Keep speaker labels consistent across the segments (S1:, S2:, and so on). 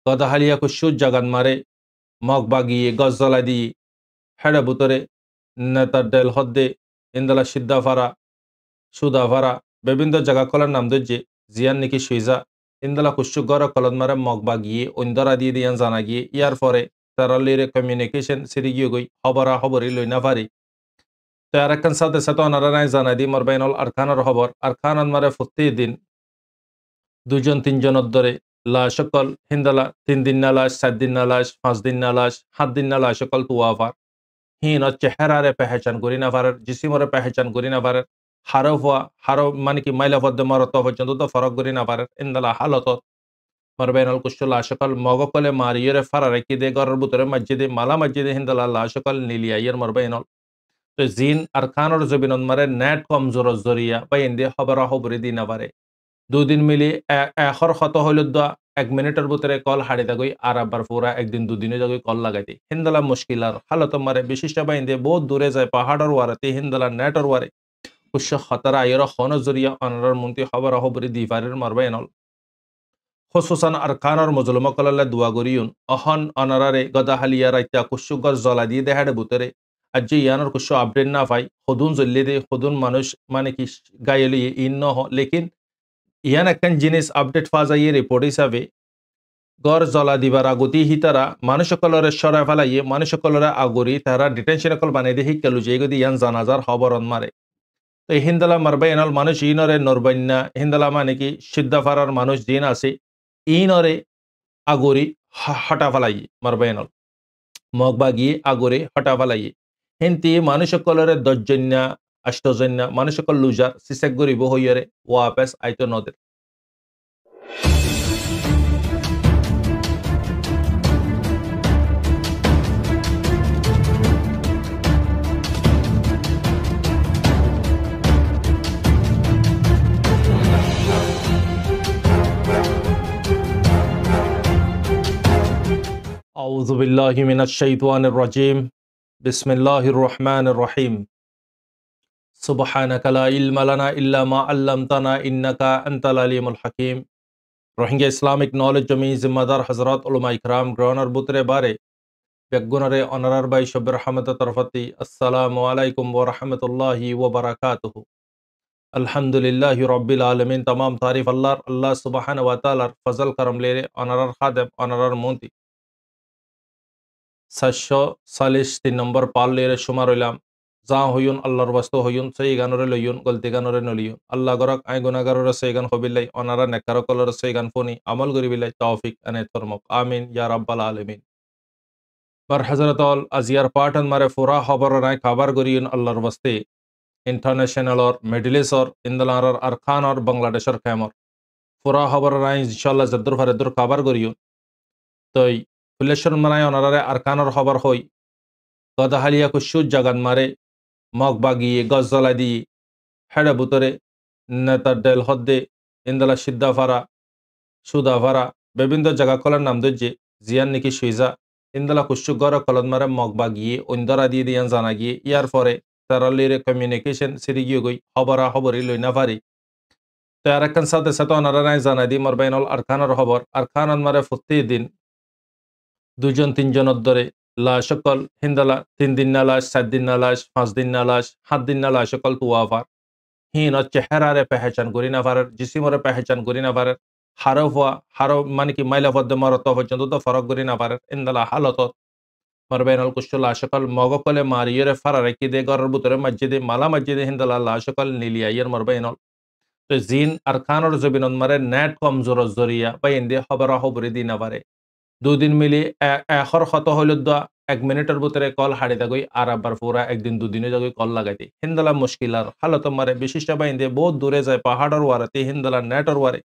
S1: গদাহালিয়া কুসুর জাগান মারে মগ বাগিয়ে গজ জ্বলা দিয়ে হেড়ে বুতরে নেতার ডেল হদ্দে ইন্দলা সিদ্ধাফারা সুদাফারা বিভিন্ন জায়গা কলার নাম দজ্জে জিয়ান নিকি সুইজা ইন্দলা কুসু গর কলদ মারে মগ বাগিয়ে অন্দরা দিয়ে দিয়ান জানা গিয়ে ইয়ার পরে তারা লিরে কমিউনিকেশন সিরি গিয়ে গই হবরা হবরি লই না পারি তো আর একখান সাথে সাথে ওনারা নাই জানাই দি মোর বাইনল আরখানের খবর আরখান মারে প্রতিদিন দুজন তিনজনের ধরে লাশ সকল হিন্দালা 3 দিন না লাশ 7 দিন না লাশ 5 দিন না লাশ 7 দিন না লাশ সকল তুয়াফার হিন চেহারারে পেহেচান করি না পারে জিসিমরে পেহেচান করি না পারে হারফ হারফ মানে কি মাইলা পদ্মে মরত পর্যন্ত তো ফরক করি না পারে ইন্দালা হালত মর বাইনল কুশল লাশকল মগকলে মারিয়রে ফারারে কি দে গরের ভিতরে মসজিদে মালা মসজিদে হিন্দালা লাশকল নিলিয়াইয়ের মর বাইনল তো জিন আর খানর জবিনত মারে নেট কমজোর জরিয়া বা ইন্দে খবর খবরি দি না পারে 2 দিন মিলি এখর ক্ষত হইল 1 মিনিটের ভিতরে কল হাড়ি দাগই আর আবার পুরা একদিন 2 দিনে যাগই কল লাগাইতে হিন্দালা মুশকিলার হালত মারে বিশিষ্ট বাইন্দে বহুত দূরে যায় পাহাড়ের ওয়ারাতে হিন্দালা নেটর ওয়ারে কুশ খতরা আইর খন জরিয়া অনার মন্ত্রী খবর খবরি দিফারের মারবাইনল খসুসান আর খানর মজলুম কলাল্লা দুয়া গরিয়ুন অহন অনারারে গদাহালিয়া রাইতা কুশুগর জলা দিয়ে দেহাড়ে ভিতরে আজ ইয়ানোর কুশু আপডেট না পাই হদুন জল্লি দে হদুন মানুষ মানে কি গায়েলি ইন ন লেকিন ইয়ান একখান জিনিস আপডেট পাওয়া যায় রিপোর্ট হিসাবে গড় জ্বলা দিবার আগতি হিতারা মানুষ সকলের সরাই ফেলাইয়ে মানুষ সকলের আগরি তারা ডিটেনশন কল বানাই দিয়ে হিকালু যে গদি ইয়ান জানাজার খবরন মারে তো হিন্দালা মারবা এনাল মানুষ ইনরে নরবান্যা হিন্দালা মানে কি সিদ্ধাফারার মানুষ দিন আছে ইনরে আগরি হটা ফেলাইয়ে মারবা এনাল মগবা গিয়ে আগরে হটা ফেলাইয়ে হিন্তি মানুষ সকলের দশজন্যা আষ্টজন্যা মানুষ সকল লুজার সিসেক গরিব হইয়ারে ওয়াপেস আইতো নদের أعوذ بالله من الشيطان الرجيم بسم الله الرحمن الرحيم سبحانك لا علم لنا إلا ما علمتنا إنك أنت العليم الحكيم রোহিঙ্গা ইসলামিক নলেজ জমি জিম্মাদার হজরত উলমা ইকরাম গ্রহণের বুতরে বারে বেগুনরে অনারার বাই শব্য রহমত তরফতি আসসালামু আলাইকুম ওয়া রাহমাতুল্লাহি ওয়া বারাকাতুহু আলহামদুলিল্লাহি রাব্বিল আলামিন तमाम तारीफ আল্লাহ সুবহানাহু ওয়া তাআলার ফজল করম লে অনারার খাদেম অনারার মন্ত্রী 743 নম্বর পাল লেরে সুমার হইলাম যা হইউন আল্লাহর বাস্তু হইউন সেই গানরে লইউন গলতি গানরে নলিউন আল্লাহ গরক আই গুনাহগাররে সেই গান হবিলাই অনারা নেকার কলর সেই গান ফনি আমল করিবিলাই তৌফিক আনে তরমক আমিন ইয়া রাব্বাল আলামিন বার হযরত আল আজিয়ার পাটন মারে ফুরা খবর নাই খবর করিউন আল্লাহর বাস্তে ইন্টারন্যাশনাল और मिडिल ईस्ट और इंदलार अरखान और बांग्लादेश और कैमर ফুরা খবর নাই ইনশাআল্লাহ জদ্দুর ফারেদুর খবর করিউন তই ফুলেশ্বর মানায় অনারারে আরকানর খবর হই গদাহালিয়া কুসুর জাগান মারে মগ বাগিয়ে গজ জ্বলা দিয়ে হেড়ে বুতরে নেতার ডেল হদ্দে ইন্দলা সিদ্ধাফারা সুদাফারা বিভিন্ন জায়গা কলার নাম দজ্জে জিয়ান নিকি সুইজা ইন্দলা কুসু গর কলদ মারে মগ বাগিয়ে অন্দরা দিয়ে দিয়ান জানা গিয়ে ইয়ার পরে তারা লিরে কমিউনিকেশন সিরি গিয়ে গই হবরা হবরি লই না পারি তো আর একখান সাথে সাথে ওনারা নাই জানাই দি মোর বাইনল আরখানের খবর আরখান মারে প্রতিদিন দুজন তিনজনের ধরে লাশ সকল হিন্দালা 3 দিন না লাশ 7 দিন না লাশ 5 দিন না লাশ 7 দিন না লাশ সকল তুয়াফার হিন চেহারারে পেহেচান করি না পারে জিসিমরে পেহেচান করি না পারে হারফ হারফ মানে কি মাইলা পদ্মে মরত পর্যন্ত তো ফরক করি না পারে ইন্দালা হালত মর বাইনল কুশল লাশকল মগকলে মারিয়রে ফারারে কি দে গরের ভিতরে মসজিদে মালা মসজিদে হিন্দালা লাশকল নিলিয়াইয়ের মর বাইনল তো জিন আর খানর জবিনত মারে নেট কমজোর জরিয়া বা ইন্দে খবর খবরি দি না পারে 2 দিন মিলি এখর ক্ষত হইল 1 মিনিটের ভিতরে কল হাড়ি দাগই আর আবার পুরা একদিন 2 দিনে যাগই কল লাগাইতে হিন্দালা মুশকিলার হালত মারে বিশিষ্ট বাইন্দে বহুত দূরে যায় পাহাড়ের ওয়ারাতে হিন্দালা নেটর ওয়ারে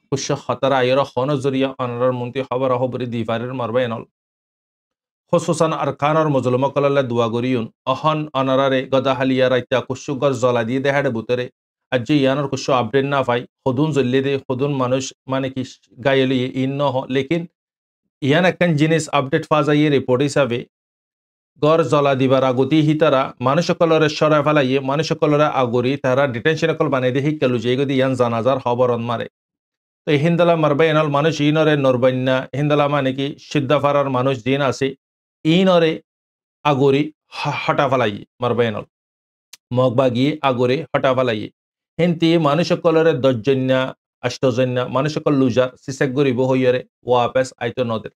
S1: কুশ খতরা আইর খন জরিয়া অনার মন্ত্রী খবর খবরি দিফারের মারবাইনল খসুসান আর খানর মজলুম কলাল্লা দুয়া গরিয়ুন অহন অনারারে গদাহালিয়া রাইতা কুশুগর জলা দিয়ে দেহাড়ে ভিতরে আজ ইয়ানোর কুশু আপডেট না পাই হদুন জল্লি দে হদুন মানুষ মানে কি গায়েলি ইন ন লেকিন ইয়ান একখান জিনিস আপডেট পাওয়া যায় রিপোর্ট হিসাবে গড় জ্বলা দিবার আগতি হিতারা মানুষ সকলের সরাই ফেলাইয়ে মানুষ সকলের আগরি তারা ডিটেনশন কল বানাই দিয়ে হিকালু যে গদি ইয়ান জানাজার খবরন মারে তো হিন্দালা মারবা এনাল মানুষ ইনরে নরবান্যা হিন্দালা মানে কি সিদ্ধাফারার মানুষ জিন আছে ইনরে আগরি হটা ফেলাই মারবা এনাল মগবা গিয়ে আগরে হটা ফেলাই হিন্তি মানুষ সকলের দশজন্যা আষ্টজন্যা মানুষ সকল লুজার সিসেক গরিব হইয়ারে ওয়াপেস আইতো নদের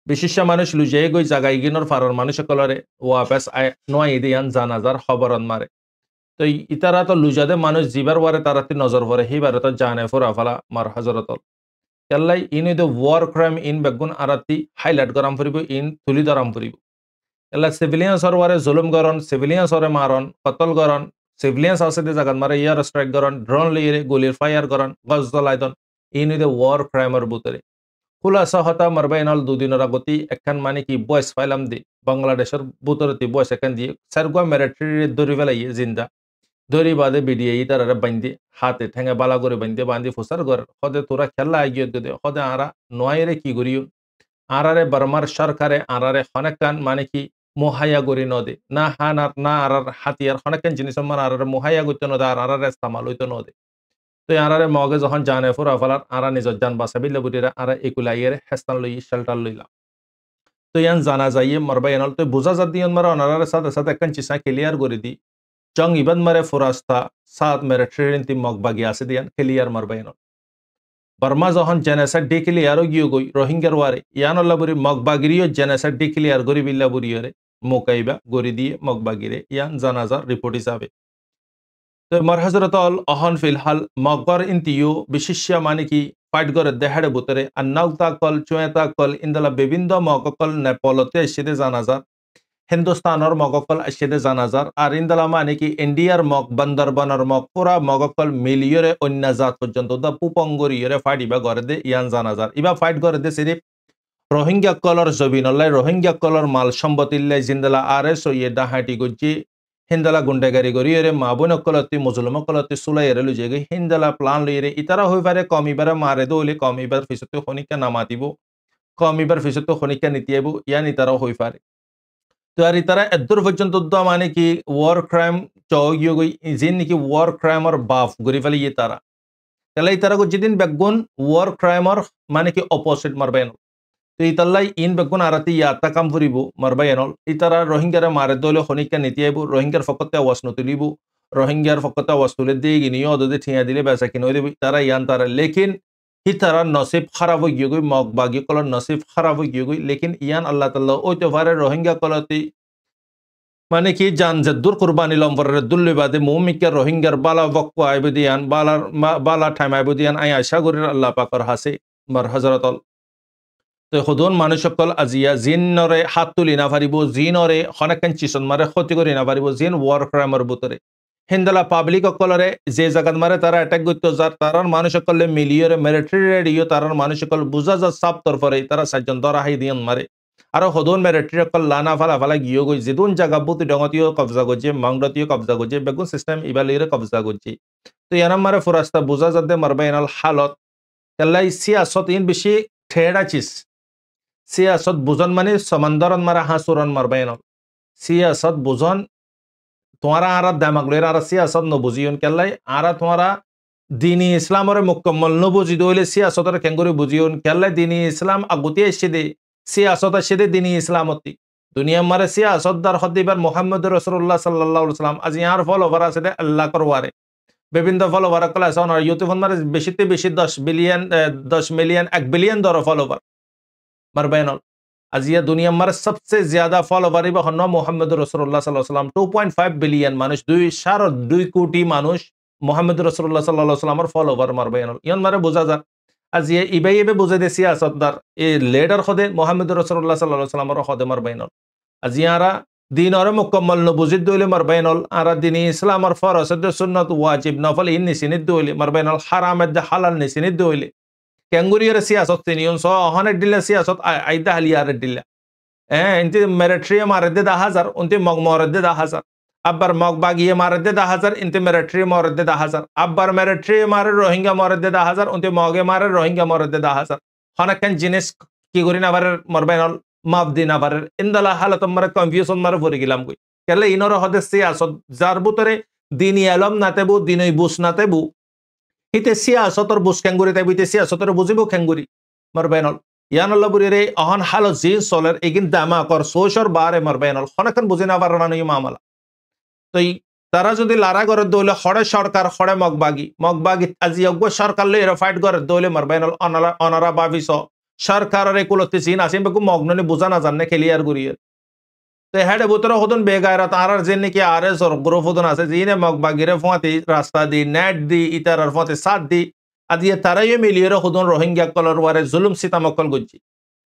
S1: বিশিষ্ট মানুষ লুজে গই জাগাই গিনর ফারার মানুষ সকলরে ওয়াপেস নয় দিয়ান জানাজার খবরন মারে তো ইতারা তো লুজাদে মানুষ জিবার ওয়ারে তারাতি নজর পরে হিবারে তো জানে ফুরা ফালা মার হজরতল কেল্লাই ইন ইদ ওয়ার ক্রাইম ইন বেগুন আরাতি হাইলাইট গরম ফুরিব ইন তুলি দরাম ফুরিব এলা সিভিলিয়ান্সর ওয়ারে জুলুম গরন সিভিলিয়ান্সরে মারন কতল গরন সিভিলিয়ান্স আছে দে জাগাত মারে ইয়ার স্ট্রাইক গরন ড্রোন লিয়ে গুলির ফায়ার গরন গজ দলাইদন ইন ইদ ওয়ার ক্রাইমের বুতরে খুলাসা হতা মারবাইনাল দুদিনের আগতি একখান মানে কি বয়স ফাইলাম দি বাংলাদেশের বুতরতি বয়স এখান দিয়ে সারগুয়া মেরিটরি দরি ফেলাইয়ে জিন্দা দরি বাদে বিডিয়ে তারা বান্ধি হাতে ঠেঙে বালা করে বান্ধি ফুসার ঘর হদে তোরা খেলা আগিয়ে দে হদে আরা নয়রে কি করিও আরারে বার্মার সরকারে আরারে হনেকান মানে কি মোহাইয়া গরি নদে না হানার না আরার হাতিয়ার হনেকান জিনিস আমার আরারে মোহাইয়া করতে নদে আর আরারে ইস্তেমাল হইতে নদে তো আরারে মগে যখন জানে ফুরা ফেলার আরা নিজের জান বাঁচাবিলে বুটিরা আরা একুলাইয়ের হেস্তান লই শেল্টার লইলাম তো ইয়ান জানা যাইয়ে মরবা এনল তো বুঝা যাত দিয়ন মারা অনারারে সাথে সাথে একখান চিসা ক্লিয়ার করে দি জং ইবাদ মারে ফুরাস্তা সাত মেরে ট্রেন তি মগবাগি আছে দিয়ান ক্লিয়ার মরবা এনল বর্মা যখন জেনেসাইড ডিক্লিয়ারও গিয়ে গই রোহিঙ্গার ওয়ারে ইয়ান আল্লাহ বুড়ি মগবাগিরিও জেনেসাইড ডিক্লিয়ার করি বিল্লা বুড়িয়রে মোকাইবা গড়ি দিয়ে মগবাগিরে ইয়ান জানাজার রিপোর্ট হিসাবে তো মর হজরত অহন ফিলহাল মগর ইন্তিও বিশিষ্য মানে কি ফাইট করে দেহাড়ে বুতরে আর নাউতা কল চুয়েতা কল ইন্দলা বিভিন্ন মগকল নেপালতে এসে জানাজার হিন্দুস্তানের মগকল এসে জানাজার আর ইন্দলা মানে কি ইন্ডিয়ার মগ বান্দরবানের মগ পুরা মগকল মিলিয়রে অন্য জাত পর্যন্ত দা পুপঙ্গরিয়রে ফাইট ইবা করে দে ইয়ান জানাজার ইবা ফাইট করে দে সিরিফ রোহিঙ্গা কলর জবিনল্লাই রোহিঙ্গা কলর মাল সম্পত্তিল্লাই জিন্দলা আর এস ইয়ে ডাহাটি গজ্জি হিন্দালা গুন্ডাগারি গরিয়রে মাবুন কলতি মুজলুম কলতি সুলাইরে লুজেগে হিন্দালা প্লান লইরে ইতারা হই পারে কমিবারে মারে দৌলে কমিবার ফিসতে খনিকা নামাতিব কমিবার ফিসতে খনিকা নীতিয়াবু ইয়ান ইতারা হই পারে তো আর ইতারা এদুর পর্যন্ত মানে কি ওয়ার ক্রাইম চগিয়ে গই জিন নাকি ওয়ার ক্রাইমর বাফ গরি ফেলি তারা তাহলে ইতারা যেদিন বেগুন ওয়ার ক্রাইমর মানে কি অপোজিট মারবেন তো ইতাল্লাই ইন বেগুন আরাতি ইয়াতা কাম ফুরিব মারবাই এনল ইতারা রোহিঙ্গারে মারে দলে খনিকা নীতিয়াইব রোহিঙ্গার ফকতে আওয়াজ নতুলিব রোহিঙ্গার ফকতে আওয়াজ তুলে দিয়ে গিনিও অদে ঠিয়া দিলে বেসা কিনে দেব তারা ইয়ান তারা লেকিন হি তারা নসিব খারাপ হয়ে গিয়ে গই মগ বাগি কলর নসিব খারাপ হয়ে গিয়ে গই লেকিন ইয়ান আল্লাহ তাল্লাহ ওই তো পারে রোহিঙ্গা কলতি মানে কি জান যে দূর কুরবানি লম্বরের দুল্লি বাদে মৌমিকা রোহিঙ্গার বালা বক্ক আইবুদিয়ান বালা ঠাইম আইবুদিয়ান আই আশা করি আল্লাহ পাকর হাসে মার হজরতল তো সদন মানুষ সকল আজিয়া জিনরে হাত তুলি না পারিব জিনরে খনেকেন চিচন মারে ক্ষতি করি না পারিব জিন ওয়ার ক্রাইমর বুতরে হিন্দালা পাবলিক সকলরে যে জায়গাত মারে তারা অ্যাটাক করতে যার তারার মানুষ সকলে মিলিয়রে মিলিটারি রেডিও তারার মানুষ সকল বুঝা যা সাপ তরফরে তারা সাতজন দরা হাই দিয়ন মারে আর সদন মিলিটারি সকল লানা ফালা ফালা গিয়ে গই যেদুন জায়গা বুতি ডঙতিও কবজা করছে মাংডতিও কবজা করছে বেগুন সিস্টেম ইবালিরে কবজা করছে তো ইয়ানাম মারে ফুরাস্তা বুঝা যাতে মারবা এনাল হালত তেল্লাই সিয়াসত ইন বেশি ঠেড়া চিস সিয়াসত বুজন মানে সমন্দরন মারা হাসুরন মারবাইন সিয়াসত বুজন তোমারা আরা দামাক লইরা আরা সিয়াসত নবুজিয়ন কেলাই আরা তোমারা দিনী ইসলামরে মুকম্মল নবুজি দইলে সিয়াসতরে কেঙ্গুরি বুজিয়ন কেলাই দিনী ইসলাম আগতি এসে দে সিয়াসত এসে দে দিনী ইসলামতি দুনিয়া মারে সিয়াসত দার হদিবার মুহাম্মদ রাসূলুল্লাহ সাল্লাল্লাহু আলাইহি ওয়াসাল্লাম আজ ইয়ার ফলোভার আছে দে আল্লাহ করওয়ারে বিভিন্ন ফলোভার কলা আছে আর ইউটিউব মারে বেশিতে বেশি 10 মিলিয়ন 1 বিলিয়ন দর ফলোভার মারবাইনল আজিয়া দুনিয়া মার सबसे ज्यादा ফলোভার ইবা হন মুহাম্মদ রাসূলুল্লাহ সাল্লাল্লাহু আলাইহি ওয়াসাল্লাম 2.5 বিলিয়ন মানুষ 2 কোটি মানুষ মুহাম্মদ রাসূলুল্লাহ সাল্লাল্লাহু আলাইহি ওয়াসাল্লামের ফলোভার মারবাইনল ইয়ন মারে বুঝা যা আজিয়া ইবাই ইবে বুঝে দে সিয়াসতদার এ লিডার খদে মুহাম্মদ রাসূলুল্লাহ সাল্লাল্লাহু আলাইহি ওয়াসাল্লামের খদে মারবাইনল আজিয়ারা দিন আর মুকম্মল নবুজিদ দইলে মারবাইনল আর দিন ইসলামের ফরজ সুন্নাত ওয়াজিব নফল ইন নিসিনিদ দইলে মারবাইনল হারাম দে হালাল নিসিনিদ দইলে ক্যাঙ্গুরিয়ার সিয়াসত তিনিয়ন সো অহনের দিল্লা সিয়াসত আইদা হালিয়ারের দিল্লা ইনতে মিলিটারি মারদে 10,000 উনতে মগ মারদে 10,000 আব্বার মগ বাগিয়ে মারদে 10,000 ইনতে মিলিটারি মারদে 10,000 আব্বার মিলিটারি মারে রোহিঙ্গা মারদে 10,000 উনতে মগে মারে রোহিঙ্গা মারদে 10,000 হনাকেন জিনিস কি করি না পারে মারবেনল মাফ দি না পারে ইনদালা হালত মারে কনফিউশন মারে পড়ে গেলাম কই কেলে ইনর হদে সিয়াসত যার ভিতরে দিনী আলম নাতেবু দিনই বুস নাতেবু হিতে সিয়াসতর বুঝ খেঙ্গুরি তাই বুঝতে সিয়াসতর বুঝিব খেঙ্গুরি মারবেনল ইয়ানল্লা বুড়িরে অহন হালো জিন সলের এগিন দামা কর সোশর বারে মারবেনল খনখন বুঝি না পারানো মামলা তো তারা যদি লারা করে দৌলে হড়ে সরকার হড়ে মগবাগি আজি অজ্ঞ সরকার লো এরা ফাইট করে দৌলে মারবেনল অনারা বাবিস সরকারের কুলতে চিন আসেন বেকু মগ্ননি বুঝা না জানে খেলিয়ার গুরিয়ে তো হেডে বুতরা হদন বেগায়রা তারার যে নাকি আর এস গ্রুপ হদন আছে জিনে মগবাগিরে ফোঁতে রাস্তা দি নেট দি ইতারার ফোঁতে সাত দি আজিয়ে তারাই মিলিয়ে হদন রোহিঙ্গা কলর ওয়ারে জুলুম সিতামকল গুজি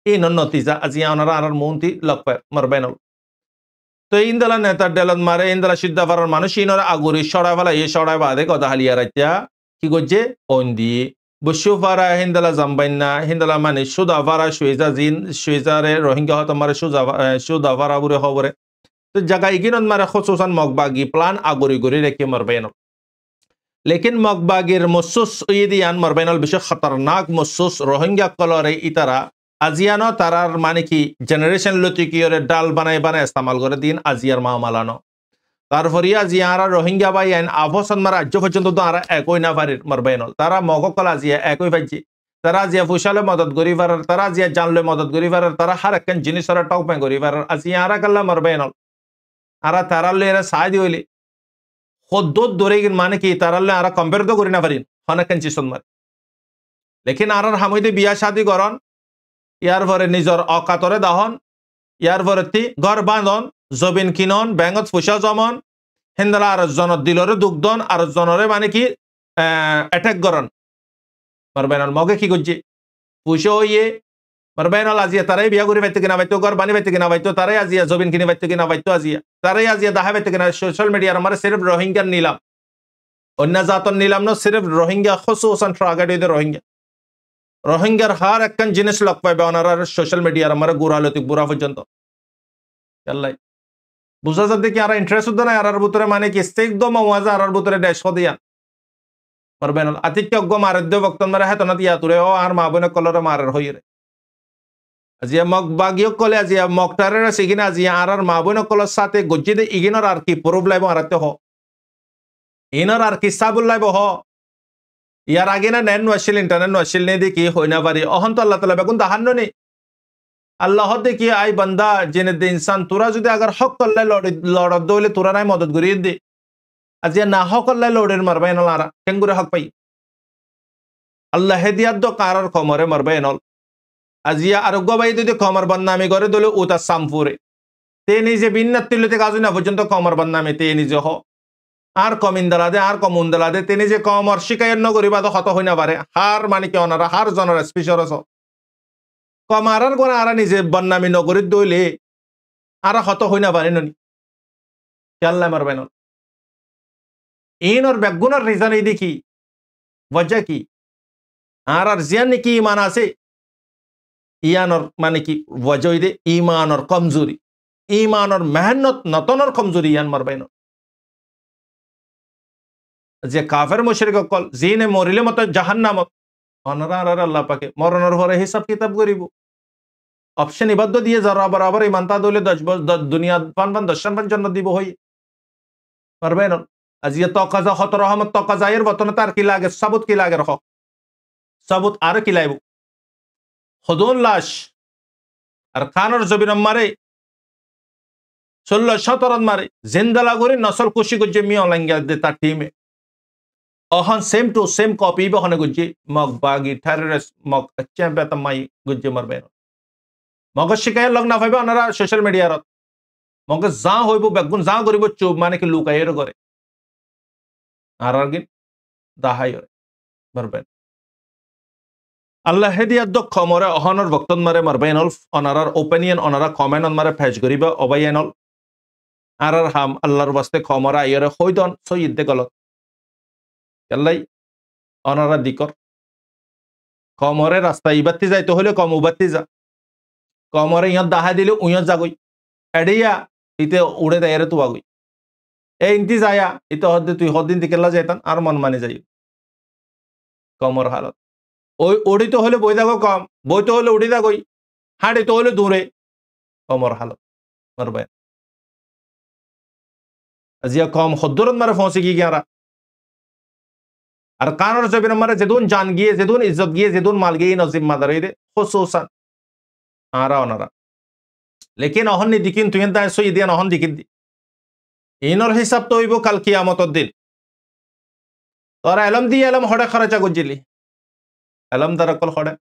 S1: এই নতিজা আজি ওনারা আর মন্ত্রী লক্ষ্য মারবেনল তো ইন্দলা নেতার ডেলত মারে ইন্দলা সিদ্ধা ফারার মানুষ ইনরা আগুরি সড়া ফেলা এ সড়াই বাদে কথা হালিয়া রাইতা কি করছে ওন দিয়ে বসু ফারা হিন্দলা জাম্বাইনা হিন্দলা মানে সুদা ফারা সুইজা জিন সুইজারে রোহিঙ্গা হত মারে সুদা ফারা বুড়ে খবরে তো জায়গা ইগিনত মারে খসুসান মগবাগি প্লান আগুরি গুরি রেখে মারবেন লেকিন মগবাগির মসুস ইদিয়ান মারবেনল বেশি খতরনাক মসুস রোহিঙ্গা কলরে ইতারা আজিয়ানো তারার মানে কি জেনারেশন লতি কি ডাল বানাই বানাই ইস্তেমাল করে দিন আজিয়ার মামালানো তারপরে আজিয়ারা রোহিঙ্গা বাই আইন আভসন মারা রাজ্য পর্যন্ত তো আর একই না পারির মারবেনল তারা মগকল আজিয়া একই পাইছি তারা আজিয়া ফুসালে মদত করি পারার তারা আজিয়া জানলে মদত করি পারার তারা হার একখান জিনিসরা টক করি পারার আজিয়ারা কাল্লা মারবেনল আরা তারালে এরা সাহায্য হইলে সদ্যত ধরে মানে কি তারালে আরা কম্পেয়ার তো করি না পারিন হনেকেন চিসন মার লেকিন আর হামইতে বিয়া শাদি করন ইয়ার পরে নিজর অকাতরে দাহন ইয়ার পরে ঘর বাঁধন জবিন কিনন ব্যাঙ্গত ফুসা জমন হিন্দলা আর জনত দিলরে দুগ্ধন আর জনরে মানে কি অ্যাটাক করন মারবেনল মগে কি করছে ফুসো ইয়ে মারবেনল আজিয়া তারাই বিয়া করে পাইতে কিনা পাইতো ঘর বানি পাইতে কিনা পাইতো তারাই আজিয়া জবিন কিনে পাইতো কিনা পাইতো আজিয়া তারাই আজিয়া দেখা পাইতে কিনা সোশ্যাল মিডিয়ার আমার সির্ফ রোহিঙ্গার নিলাম অন্য জাতর নিলাম না সির্ফ রোহিঙ্গা খসুসান ফ্রাগাডিতে রোহিঙ্গা রোহিঙ্গার হার একখান জিনিস লগ পাইবে ওনারা সোশ্যাল মিডিয়ার আমার গুড়ালতি বুড়া পর্যন্ত চাল্লাই বুঝা যাতে কি আর ইন্টারেস্ট উদ্দ নাই আর ভিতরে মানে কি একদম ওয়াজা আর ভিতরে দেশ দিয়া মারবেন আতিক্য অজ্ঞ মারাদ্য বক্তন মারে হেতন ইয়া তুরে ও আর মা বোনে কলরে মারার হইরে আজিয়া মগ বাগিও কলে আজিয়া মগটারের আছে কিনা আজিয়া আর মা বোনে কলর সাথে গজ্জিদে ইগিনর আর কি প্রুফ লাইব আরাতে হ ইনর আর কি সাবুল লাইব হ ইয়ার আগে না নেন ওয়াসিল ইন্টারনেট ওয়াসিল নেই দেখি হই না পারি অহন তো আল্লাহ তালা বেগুন দাহান্ন নেই আল্লাহ দেখি আই বান্দা জেনে দে ইনসান তোরা যদি আগার হক করলে লড়ত দৌলে তোরা নাই মদত করিয়ে দে আজিয়া না হক করলে লড়ের মারবাই নল আর কেঙ্গুরে হক পাই আল্লাহ হেদিয়াত দো কারার খমরে মারবাই নল আজিয়া আর গবাই যদি খমর বদনামি করে দলে ওটা সামপুরে তে নিজে বিন্নাত্তিলতে কাজু না পর্যন্ত খমর বদনামি তে নিজে হ আর কম ইন্দালা দে আর কম উন্দালা দে তিনি যে কম আর শিকায়ত নগরিবা তো হত হই না পারে হার মানে কি ওনারা হার জনের স্পেশাল আছে কম আর করে আর নিজে বন্নামি নগরীর দইলে আর হত হই না পারে ননি খেয়াল মারবেন ইনর বেগুনের রিজন এই দেখি वजह কি আর জিয়ান কি ইমান আছে ইয়ানর মানে কি वजह দে ইমানর কমজোরি ইমানর মেহনত নতনর কমজোরি ইয়ান মারবেন যে কাফের মুশরিক কল জিনে মরিলে মত জাহান্নামত অনরা আর আল্লাহ পাকে মরণের পরে হিসাব কিতাব করিব অপশন ইবাদ্দ দিয়ে যারা বরাবর ইমানতা দলে 10 দুনিয়া পান 10 পান জন্নত দিব হই পারবেন আজিয়া তকাজা হত রহমত তকাজা এর বতন তার কি লাগে সাবুত কি লাগে রাখো সাবুত আর কি লাইব খুদুন লাশ আর খানর জবিন মারে 16-17 মারে জিন্দালা করে নসল কুশি গুজে মি অনলাইন দে তার টিমে অহন সেম টু সেম কপি বহনে গুজি মগ বাগি টেররিস্ট মগ চ্যাম্পিয়ন মাই গুজি মারবেন মগ শিকায় লগ না পাইবে ওনারা সোশ্যাল মিডিয়ার মগ যা হইব বেগুন যা করিব চুপ মানে কি লুকাইয়ের করে আর আরগিন দাহাই মারবেন আল্লাহ হেদিয়াত দক্ষ মরে অহনর বক্তন মারে মারবেন ওনারার ওপিনিয়ন ওনারা কমেন্ট মারে ফেজ করিব অবাইনল আর হাম আল্লাহর বাস্তে খমরা আইরে হইদন সইদ দে গলত কেলাই অনারা দিকর কমরে রাস্তা ইবাত্তি যাইতে হলে কম উবাত্তি যা কমরে ইহত দাহা দিলে উইয়ত যাগই এডিয়া ইতে উড়ে দেয় তু আগই এ ইন্তি যায়া ইতে হদ্দে তুই হদ্দিন দিকেলা যাইতান আর মন মানে যাই কমর হালত ওই উড়িতে হলে বই যাগো কম বইতে হলে উড়ি যাগই হাঁড়িতে হলে দূরে কমর হালত মারবে আজিয়া কম হদ্দরত মারে ফসি কি গিয়ারা আর কানর জবিন মারে যেদুন জান গিয়ে যেদুন ইজ্জত গিয়ে যেদুন মাল গিয়ে নজিম্মাদার হইদে খুসুসান আরা ওনারা লেকিন অহন নি দিকিন তুই দায় সই দিয়ান অহন দিকিন দি ইনর হিসাব তো হইব কাল কিয়ামতর দিন তোরা এলম দিয়ে এলম হড়ে খরচা গুজিলি এলম দারকল হড়ে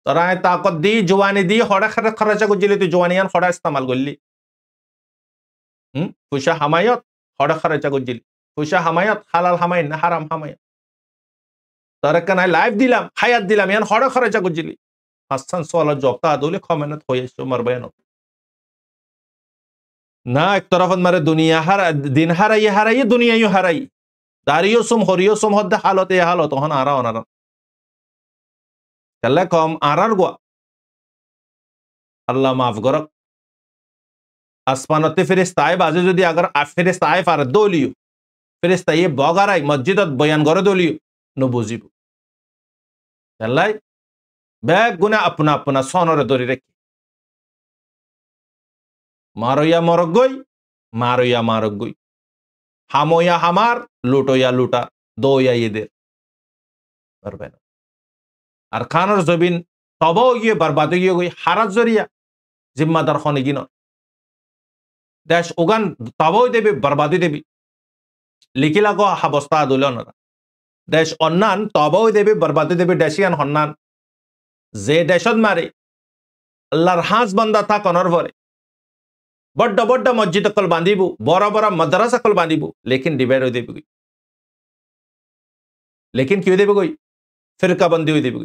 S1: তোরা তাকত দি জওয়ানি দি হড়ে খরচা গুজিলি তুই জওয়ানিয়ান হড়ে ইস্তেমাল করলি ফুসা হামায়ত হড়ে খরচা গুজিলি ফুসা হামায়ত হালাল হামাইন না হারাম হামায়ত তোরা কানায় লাইফ দিলাম হায়াত দিলাম ইয়ান হড়ে খরচা গুজিলি হাসান সোয়াল জবতা আদুলে খমেনত হয়েছে মারবায়ন না এক তরফত মারে দুনিয়া দিন হারাই দুনিয়ায়ও হারাই দাঁড়িয়ে হরিয়সুম হদ্দে হালত এ হালত তখন আরা ওনারা তাহলে কম আরার গোয়া আল্লাহ মাফ করক আসমানতে ফেরেশতায় বাজে যদি আগার ফেরেশতায় ফার দলিও ফেরেশতায় বগারাই মসজিদত বয়ান করে দলিও নো বুঝিব তাহলে ব্যাগ গুনা আপনা আপনা সনরে ধরে রেখে মারইয়া মরগই মারইয়া মারগই হামইয়া হামার লুটোয়া লুটা দোয়া এদের পারবে না আর খানর জবিন তব গিয়ে বরবাদ গিয়ে গই হারাত জরিয়া জিম্মাদার খনে গিন দেশ ওগান তবই দেবে বরবাদি দেবী লিখিলা গো হাবস্তা আদুলন দেশ অন্যান তবই দেবে বরবাদি দেবে দেশিয়ান হন্নান যে দেশত মারে আল্লাহর হাঁস বান্দা তা কনর ভরে বড্ড বড্ড মসজিদ কল বাঁধিব বড় বড় মাদ্রাসা কল বাঁধিব লেকিন ডিভাইড হয়ে দেবে লেকিন কি হয়ে দেবে গই ফিরকাবন্দি হয়ে দেবে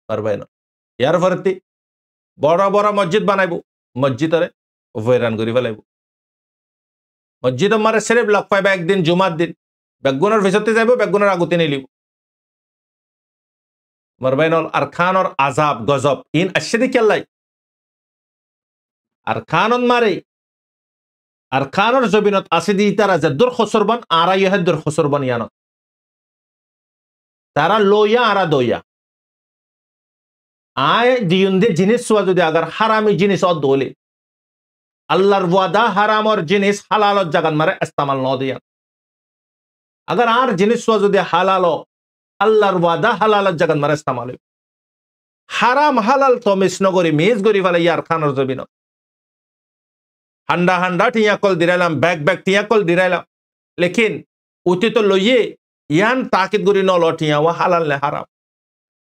S1: পারবে না ইয়ার ভরতি বড় বড় মসজিদ বানাইব মসজিদরে ভৈরান করি ফেলাইব মসজিদ মারে সেরেফ লক পাইবা একদিন জুমার দিন বেগুনের ভেসতে যাইব বেগুনের আগুতে নিলিব মারবাইনল আর খানর আজাব গজব ইন আসছে দি কেল্লাই আর খানন মারে আর খানর জবিনত আসে দি তারা যে দুর খসরবান আরা ইহে দুর খসরবান ইয়ান তারা লোয়া আরা দইয়া আয় দিয়ুন্দে জিনিস সুয়া যদি আগার হারামি জিনিস অদলে আল্লাহর ওয়াদা হারামর জিনিস হালালত জাগান মারে ইস্তেমাল ন দিয়া আগার আর জিনিস সুয়া যদি হালালো আল্লাহর ওয়াদা হালালত জাগান মারে ইস্তেমাল হারাম হালাল তো মিস নগরি মেজ গরি ফেলে ইয়ার খানর জবিন হান্ডা হান্ডা টিয়া কল দিরাইলাম ব্যাগ ব্যাগ টিয়া কল দিরাইলাম লেকিন উতি তো লইয়ে ইয়ান তাকিদ গরি ন লটিয়া ওয়া হালাল নে হারাম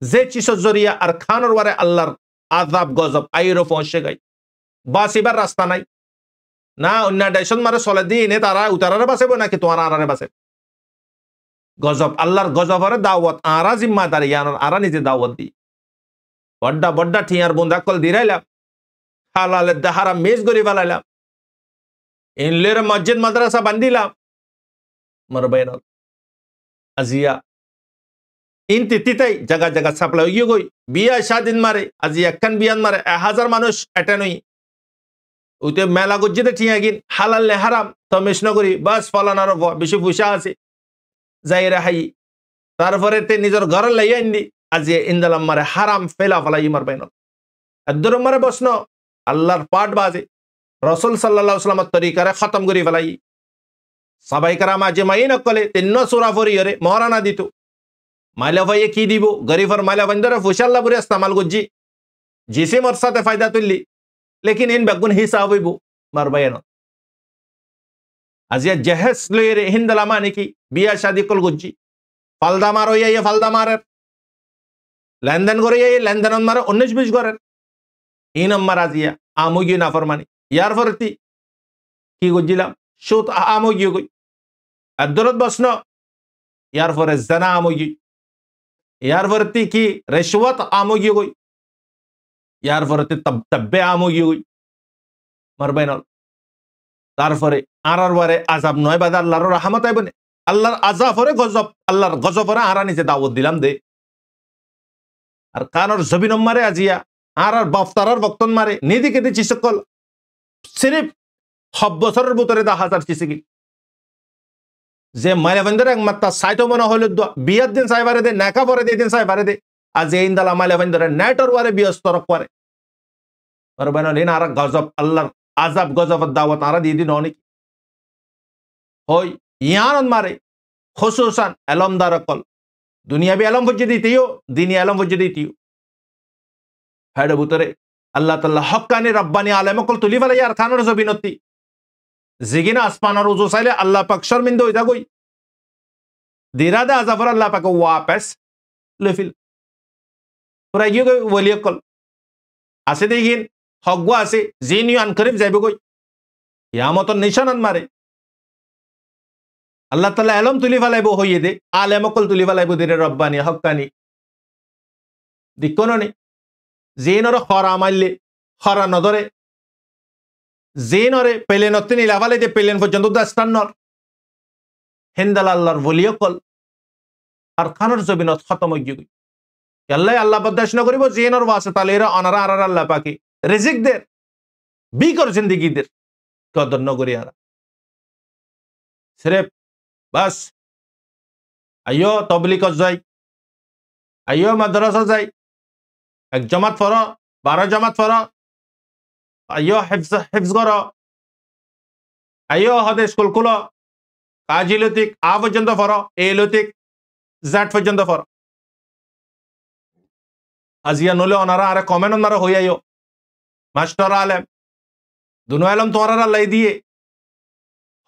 S1: যে চিসর জরিয়া আর খানর ওয়ারে আল্লাহর আযাব গজব আইরো পৌঁছে গাই বাসিবার রাস্তা নাই না অন্য দেশত মারে চলে দি এনে তারা উতারারে বাঁচব নাকি তোমার আরারে বাঁচে গজব আল্লাহর গজবরে দাওয়াত আরা জিম্মাদারি ইয়ানোর আরা নিজে দাওয়াত দি বড্ডা বড্ডা ঠিয়ার বুন্দা কল দিরাইলাম হালালে দাহারা মেজ গরি ফেলাইলাম ইনলের মসজিদ মাদ্রাসা বান্দিলাম মরবাইন আজিয়া ইনতি তিতাই জায়গা জায়গা সাপ্লাই গিয়ে গই বিয়া শাদিন মারে আজি একখান বিয়ান মারে 1000 মানুষ এটেন হই উতে মেলা গজ্জিতে ঠিয়া গিন হালাল নে হারাম তো মিশন করি বাস ফলানার বেশি পয়সা আছে যাইরা হাই তারপরে তে নিজের ঘর লাইয়া ইন্দি আজি ইন্দালাম মারে হারাম ফেলা ফলাই মারবাইন আদর মারে বসনো আল্লাহর পাঠ বাজে রাসূল সাল্লাল্লাহু আলাইহি ওয়াসাল্লামের তরিকারে খতম করি ফেলাই সবাই কারাম আজমাইন কলে তিন সূরা ফরিয়রে মহারানা দিত মাইলা ভাই কি দিব গরিফর মাইলা বন্দরে ফুশাল্লাহ বুরে ইস্তেমাল গজ্জি জিসে মোর সাথে ফায়দা তুললি লেকিন ইন বেগুন হিসাব হইব মারবাইন আজিয়া জাহেজ লইরে হিন্দালামা নাকি বিয়া শাদি কল গজ্জি ফালদা মার হইয়া ফালদা মারের লেনদেন করে লেনদেন মারে 19-20 করেন এই নম্বর আজিয়া আমুগি নাফরমানি ইয়ার ফরতি কি গজ্জিলাম সুত আমুগি গই আদরত বসন ইয়ার ফরে জানা আমুগি ইয়ার ফরতি কি রিশওয়াত আমুগি গই ইয়ার ফরতি তব্বে আমুগি গই মারবাইন তারপরে আরার বারে আযাব নয় বাদ আল্লাহর রহমত আইবনে আল্লাহর আযাব পরে গজব আল্লাহর গজব পরে আরা নিজে দাওয়াত দিলাম দে আর কানর জবিন মারে আজিয়া আরার বাফতারার বক্তন মারে নিদিকে দি চিসকল সিরিফ 6 বছরের ভিতরে 10,000 চিসকি যে মাইলা বন্দর এক মাত্রা সাইতো মনে হলো বিয়ার দিন সাইবারে দে নাকা পরে দিন সাইবারে দে আজ এই ইন্দালা মাইলা বন্দর নেটর ওয়ারে বিয়স্তর করে আর বানালেন আর গজব আল্লাহর আযাব গজব দাওয়াত আরা দিয়ে দিন অনেক হই ইয়ান মারে খুসুসান এলমদার কল দুনিয়াবি এলম বুঝে দিতেও দিনী এলম বুঝে দিতেও হেড ভিতরে আল্লাহ তাআলা হক্কানি রব্বানি আলেম কল তুলি ফেলাই আর খানোর জবিনতি জিগিনা আসমানের উজু চাইলে আল্লাহ পাক শর্মিন্দা হইতা গই দিরাদা আজাফর আল্লাহ পাক ওয়াপেস লফিল পুরা গিয়ে গই ওলিয় কল আছে দেখিন হকগো আছে জিন ইউ আনকরিব যাইব গই কিয়ামতর নিশানান মারে আল্লাহ তাআলা এলম তুলি ফেলাইব হইয়ে দে আলেম কল তুলি ফেলাইব দিরে রব্বানি হক্কানি দিকননি জিনর খরা মারলে খরা নদরে জিনরে পেলেনতে নিলাফালে যে পেলেন পর্যন্ত দাস্তান্নর হিন্দাল আল্লাহর বলিয়কল আর খানোর জবিনত খতম হয়ে গই আল্লাহ আল্লাহ বদাস না করিব জিনর ওয়াসে তাহলে এরা অনারা আর আল্লাহ পাকি রিজিক দের বিকর জিন্দেগি দের কদর নগরি আর সিরেফ বাস আইয়ো তবলিগ যাই আইয়ো মাদ্রাসা যাই এক জামাত পড়ো 12 জামাত পড়ো আইয়ো হিফজ করো আইয়ো হদে স্কুল খুলো কাজিলতিক আ পর্যন্ত পড়ো এ লতিক জেড পর্যন্ত পড়ো আজিয়া নলে ওনারা আরে কমেন্ট ওনারা হই আইয়ো মাস্টার আলেম দুনো আলম তোমারা আল্লাহ দিয়ে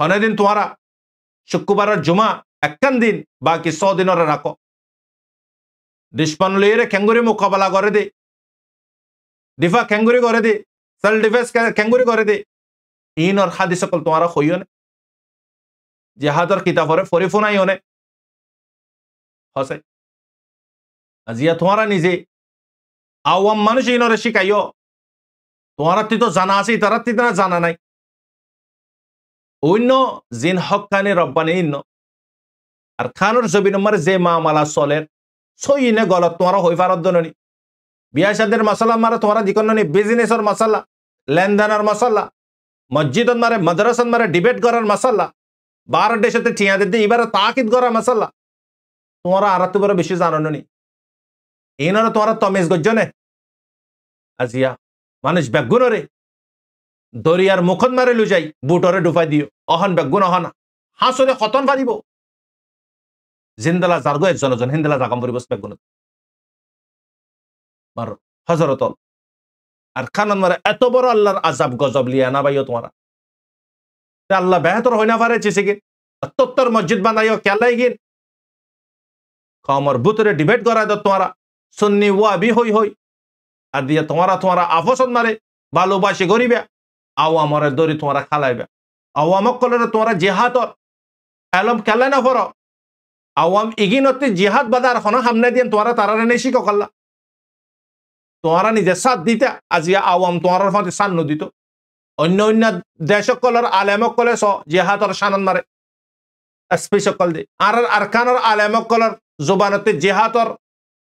S1: হনে দিন তোমারা শুক্রবার জুমা একখান দিন বাকি 100 দিন ওরা রাখো দুশ্মন লইরে খেঙ্গুরি মোকাবেলা করে দে দিফা খেঙ্গুরি করে দে সেলফ ডিফেন্স খেঙ্গুরি করে দে ইনর হাদিস সকল তোমারা হইও না জিহাদর কিতাবরে ফরিফুনাই হনে হসে আজিয়া তোমারা নিজে আওয়াম মানুষ ইনরে শিখাইও তোমারা তো জানা আছে তারা তিনা জানা নাই অন্য জিন হক্কানি রব্বানি ইন্ন আর খানোর জবি নম্বর যে মামালা চলের সইনে গলত তোমারা হই পারত দননি বিয়া শাদের মশলা মারে তোমারা দিকননি বিজনেসের মশলা লেনদেনের মশলা মসজিদত মারে মাদ্রাসাত মারে ডিবেট করার মশলা বার দেশতে ঠিয়া দিতে এবারে তাকিদ করার মশলা তোমরা আর তো বড় বেশি জানো নি এনারা তোমরা তমিজ গজ্জনে আজিয়া মানুষ বেগুনরে দরিয়ার মুখত মারে লু যাই বুটরে ডুফাই দিও অহন বেগুন অহন হাসরে খতন পারিব জিন্দালা জারগো একজন জন হিন্দালা জাগাম পরিবস বেগুন মার হযরত আর খানন মারে এত বড় আল্লাহর আযাব গজব লিয়া না ভাইও তোমরা আল্লাহ বেহতর হই না পারে চিসে কি তত্তর মসজিদ বানাইও কেলাই গিন কমর বুতরে ডিবেট করা দ তোমরা সুন্নি ওয়াবি হই হই আর দিয়া তোমরা আফসত মারে ভালোবাসি গরিবে আওয়ামরে দরি তোমরা খালাইবে আওয়ামক কলরে তোমরা জিহাদর এলম কেলাই না ফর আওয়াম ইগিনতে জিহাদ বাদার হনা হামনে দিন তোমরা তারারে নেশি কল্লা তোমরা নিজে সাথ দিতে আজিয়া আওয়াম তোমরা ফাতে সান্ন দিত অন্য অন্য দেশকলর আলেমকলে স জিহাদর শানন মারে এসপি সকল দি আর আরকানর আলেমকলর জবানতে জিহাদর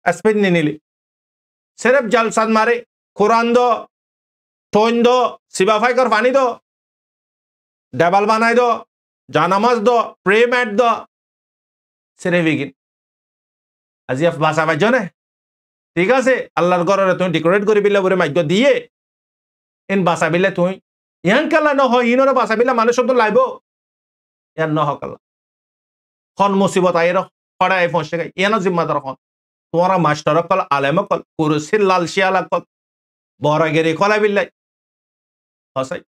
S1: এসপি নিনিলি সিরফ জালসাদ মারে কোরআন দো টোন দো সিবাফাই কর পানি দো ডেবাল বানাই দো জানামাজ দো প্রে ম্যাট দো সিরফ ইগিন আজিয়া ভাষা বাজনে ঠিক আছে আল্লাহর ঘরে তুমি ডেকোরেট করে বিলে বলে মাইক দিয়ে ইন বাসা বিলে তুই ইয়ান কালা ন হয় ইনরে বাসা বিলে মানুষ তো লাইব ইয়ান ন হকালা খন মুসিবত আইর পড়াই ফসে গাই ইয়ান জিম্মাদার খন তোমরা মাস্টার কল আলেম কল কুরসির লাল শিয়ালা কল বড়গেরি কলা বিল্লাই হসাই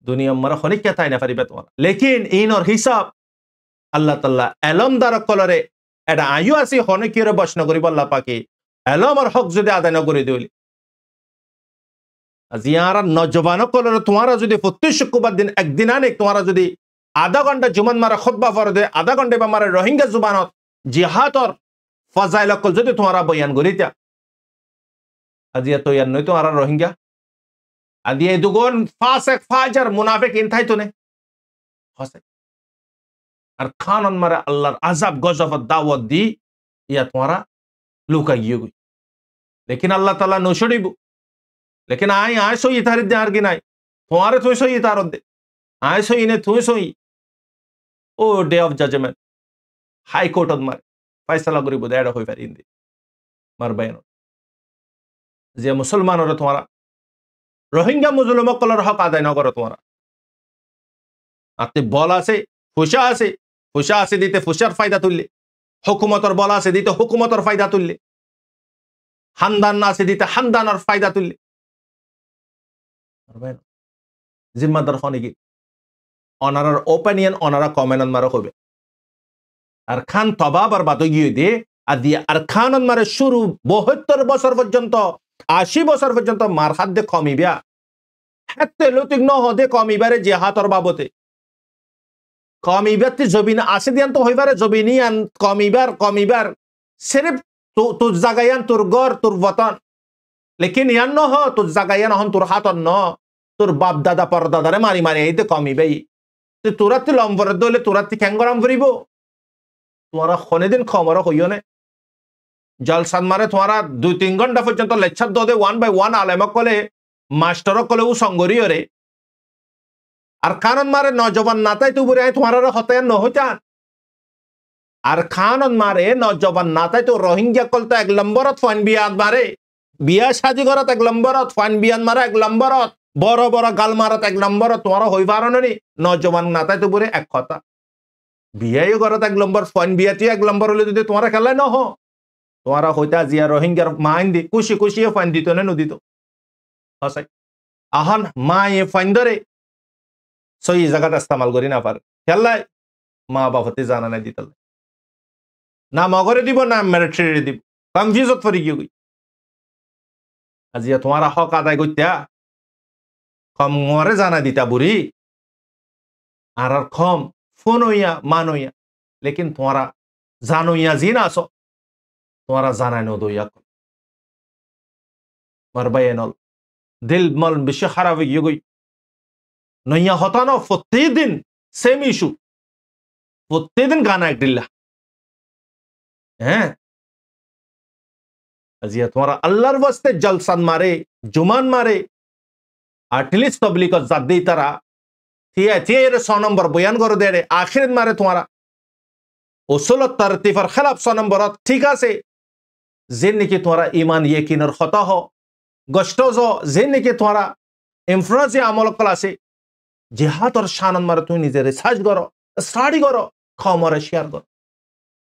S1: দুনিয়া মরা খনিক কে তাই না পারিবে তোমরা লেকিন ইনর হিসাব আল্লাহ তাআলা এলম দার কলরে এটা আয়ু আসি হনিকিরে বসন করিব আল্লাহ পাকে এলম আর হক যদি আদায় না করে দিলি জিয়ারা নজবান কলর তোমারা যদি প্রতি শুক্রবার দিন একদিন আনে তোমারা যদি আধা ঘন্টা জুমান মারা খুতবা ফরদ দে আধা ঘন্টা বা মারা রোহিঙ্গা জুবানত জিহাদর ফাজাইল কল যদি তোমারা বয়ান করিতা আজিয়া তো ইয়ান নয় তোমারা রোহিঙ্গা আদিয়ে দুগুন ফাসিক ফাজর মুনাফিক ইনথাই তো নে হসে আর খানন মারে আল্লাহর আযাব গজব দাওয়াত দি ইয়া তোমারা লুকা গিয়ে গই লেকিন আল্লাহ তাআলা নশড়িব লেকিন আয় সই ইতার দে আর কি নাই তোমারে তুই সই ইতার দে আয় সই নে তুই সই ও day of judgment high court মারে ফয়সালা করিব দে এটা হই পারি ইন্দি মার বাইন যে মুসলমানরা তোমারা রোহিঙ্গা মুসলমান কলর হক আদায় না করো তোমরা আতে বল আছে খুশা আছে ফুসা আছে দিতে ফুসার ফায়দা তুললে, হুকুমতর বলা আছে দিতে হুকুমতর ফায়দা তুললে, হান্দান আছে দিতে হান্দানোর ফায়দা তুললে, জিম্মাদার হনে কি অনারার ওপিনিয়ন অনারা কমেন্ট মারা হবে আর খান তবাবার বাদ গিয়ে দিয়ে আর দিয়ে আর খান মারে শুরু 72 বছর পর্যন্ত 80 বছর পর্যন্ত মার হাত দিয়ে কমিবা হাতে লতিক ন হদে কমিবারে জিহাদর বাবতে কমিবাতে জবিন আসে দিয়ান তো হইবারে জবিনিয়ান কমিবার সির্ফ তোর জাগায়ান তোর গর তোর বতন লেকিন ইয়ান ন হ তোর জাগায়ান হন তোর হাতন ন তোর বাপ দাদা পর দাদারে মারি মারি এইতে কমিবাই তোরাতে লম্বর দলে তোরাতে খ্যাঙ্গরাম ফুরিব তোমারা খনেদিন খমর হইও নে জলসান মারে তোমারা 2-3 ঘন্টা পর্যন্ত লেকচার দে 1 বাই 1 আলেমক কলে মাস্টার কলে ও সঙ্গরিও রে আর কানন মারে নজবান নাতাই তো বুড়ে তোমার হতায় ন হইতান আর খানন মারে নজবান নাতাই তো রোহিঙ্গা কল তো 1 নম্বরত ফান বিয়াদ মারে বিয়া শাদি করত 1 নম্বরত ফান বিয়াদ মারে 1 নম্বরত বড় বড় গাল মারত 1 নম্বরত তোমার হই পারনি নজবান নাতাই তো বুড়ে এক কথা বিয়াই করত 1 নম্বর ফান বিয়াতি 1 নম্বর হলে যদি তোমার খেলায় ন হ তোমার হইতা জিয়া রোহিঙ্গার মাইন দি খুশি খুশি ফান দিত না নদিত হসাই আহন মা এ ফান ধরে সই জায়গাটা ইস্তেমাল করি না পার খেলায় মা বাপতে জানা নাই দিত না মগরে দিব না মিলিটারি দিব কনফিউজত ফরি গই আজিয়া তোমার হক আদায় করতা কম মরে জানা দিতা বুড়ি আর কম ফোন হইয়া মান হইয়া লেকিন তোমারা জানোইয়া জি না আসো তোমারা জানাই নো দইয়া মারবাইনল দিল মল বেশি খারাপ হয়ে গই নইয়া হতানো প্রতিদিন সেম ইস্যু প্রতিদিন গানা একদিল্লা হ্যাঁ আজিয়া তোমারা আল্লাহর ওয়াস্তে জলসান মারে জুমান মারে আটলিস্ট তবলিগ জাত দেই তারা থিয়ের 100 নম্বর বয়ান করে দেড়ে আখিরত মারে তোমারা উসুলত তারতিফার খেলাফ 100 নম্বরত ঠিক আছে যে নাকি তোমারা ইমান ইয়কিনের হতা হ গষ্ট যে নাকি তোমারা ইনফ্লুয়েন্স আমল কল আছে জিহাদর শানন মারে তুমি নিজে রিসার্চ করো স্টাডি করো খমরে শেয়ার করো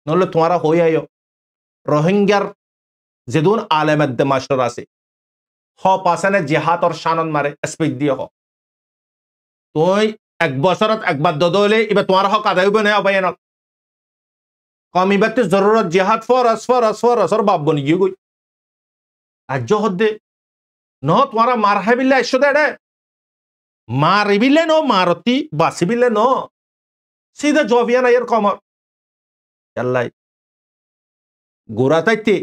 S1: নলে তোমারা হই আইও রোহিঙ্গার যেদুন আলেমেদ মাস্টার আছে হ পাশানে জিহাদর শানন মারে স্পিচ দিয়ে হ তুই 1 বছরত একবার দদলে এবার তোমার হক আদায় হবে না অবায়ন কমিবাতে জরুরত জিহাদ ফর বাপ বনি গিয়ে গই আজ হদ্দে ন তোমারা মার হাবিল্লা এসো দেড়ে মারিবিলে ন মারতি বাসিবিলে ন সিধা জবিয়ান আয়ের কমর আল্লাহ গোড়া তাইতে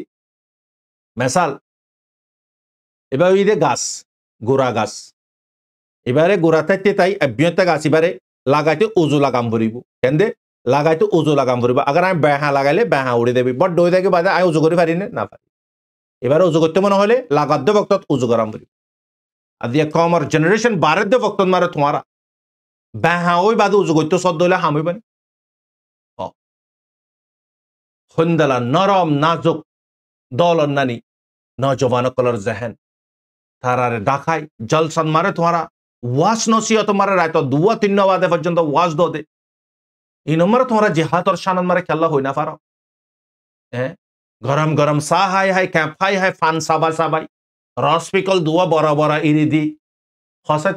S1: মেসাল এবার ওই যে গাছ গোড়া গাছ এবারে গোড়া তাইতে তাই অভ্যন্ত গাছ এবারে লাগাইতে উজু লাগাম ভরিব কেন্দে লাগাইতে উজু লাগাম ভরিব আগে আমি বেহা লাগাইলে বেহা উড়ে দেবি বড় দই থাকে বাদে আমি উজু করে পারি না পারি এবারে উজু করতে মনে হলে লাগাদ্য বক্ত উজু করাম ভরিব আর দিয়ে কমর জেনারেশন বারেদ্য বক্ত মারে তোমারা বেহা ওই বাদে উজু করতে সদ্য হলে হামিব না হন্দালা নরম নাজুক দলন নানি নজওয়ান কলর জেহেন তারারে ডাকাই জলসান মারে তোমারা ওয়াজ নসিহত মারে রায়ত 2-3 বাদে পর্যন্ত ওয়াজ দে এই নম্বরে তোমরা জিহাদর শানন মারে খেলা হই না পারো হ্যাঁ গরম গরম সা হাই হাই ক্যাম্প হাই ফান সাবাই রস পিকল দুয়া বড় বড় ইরি দি হসাই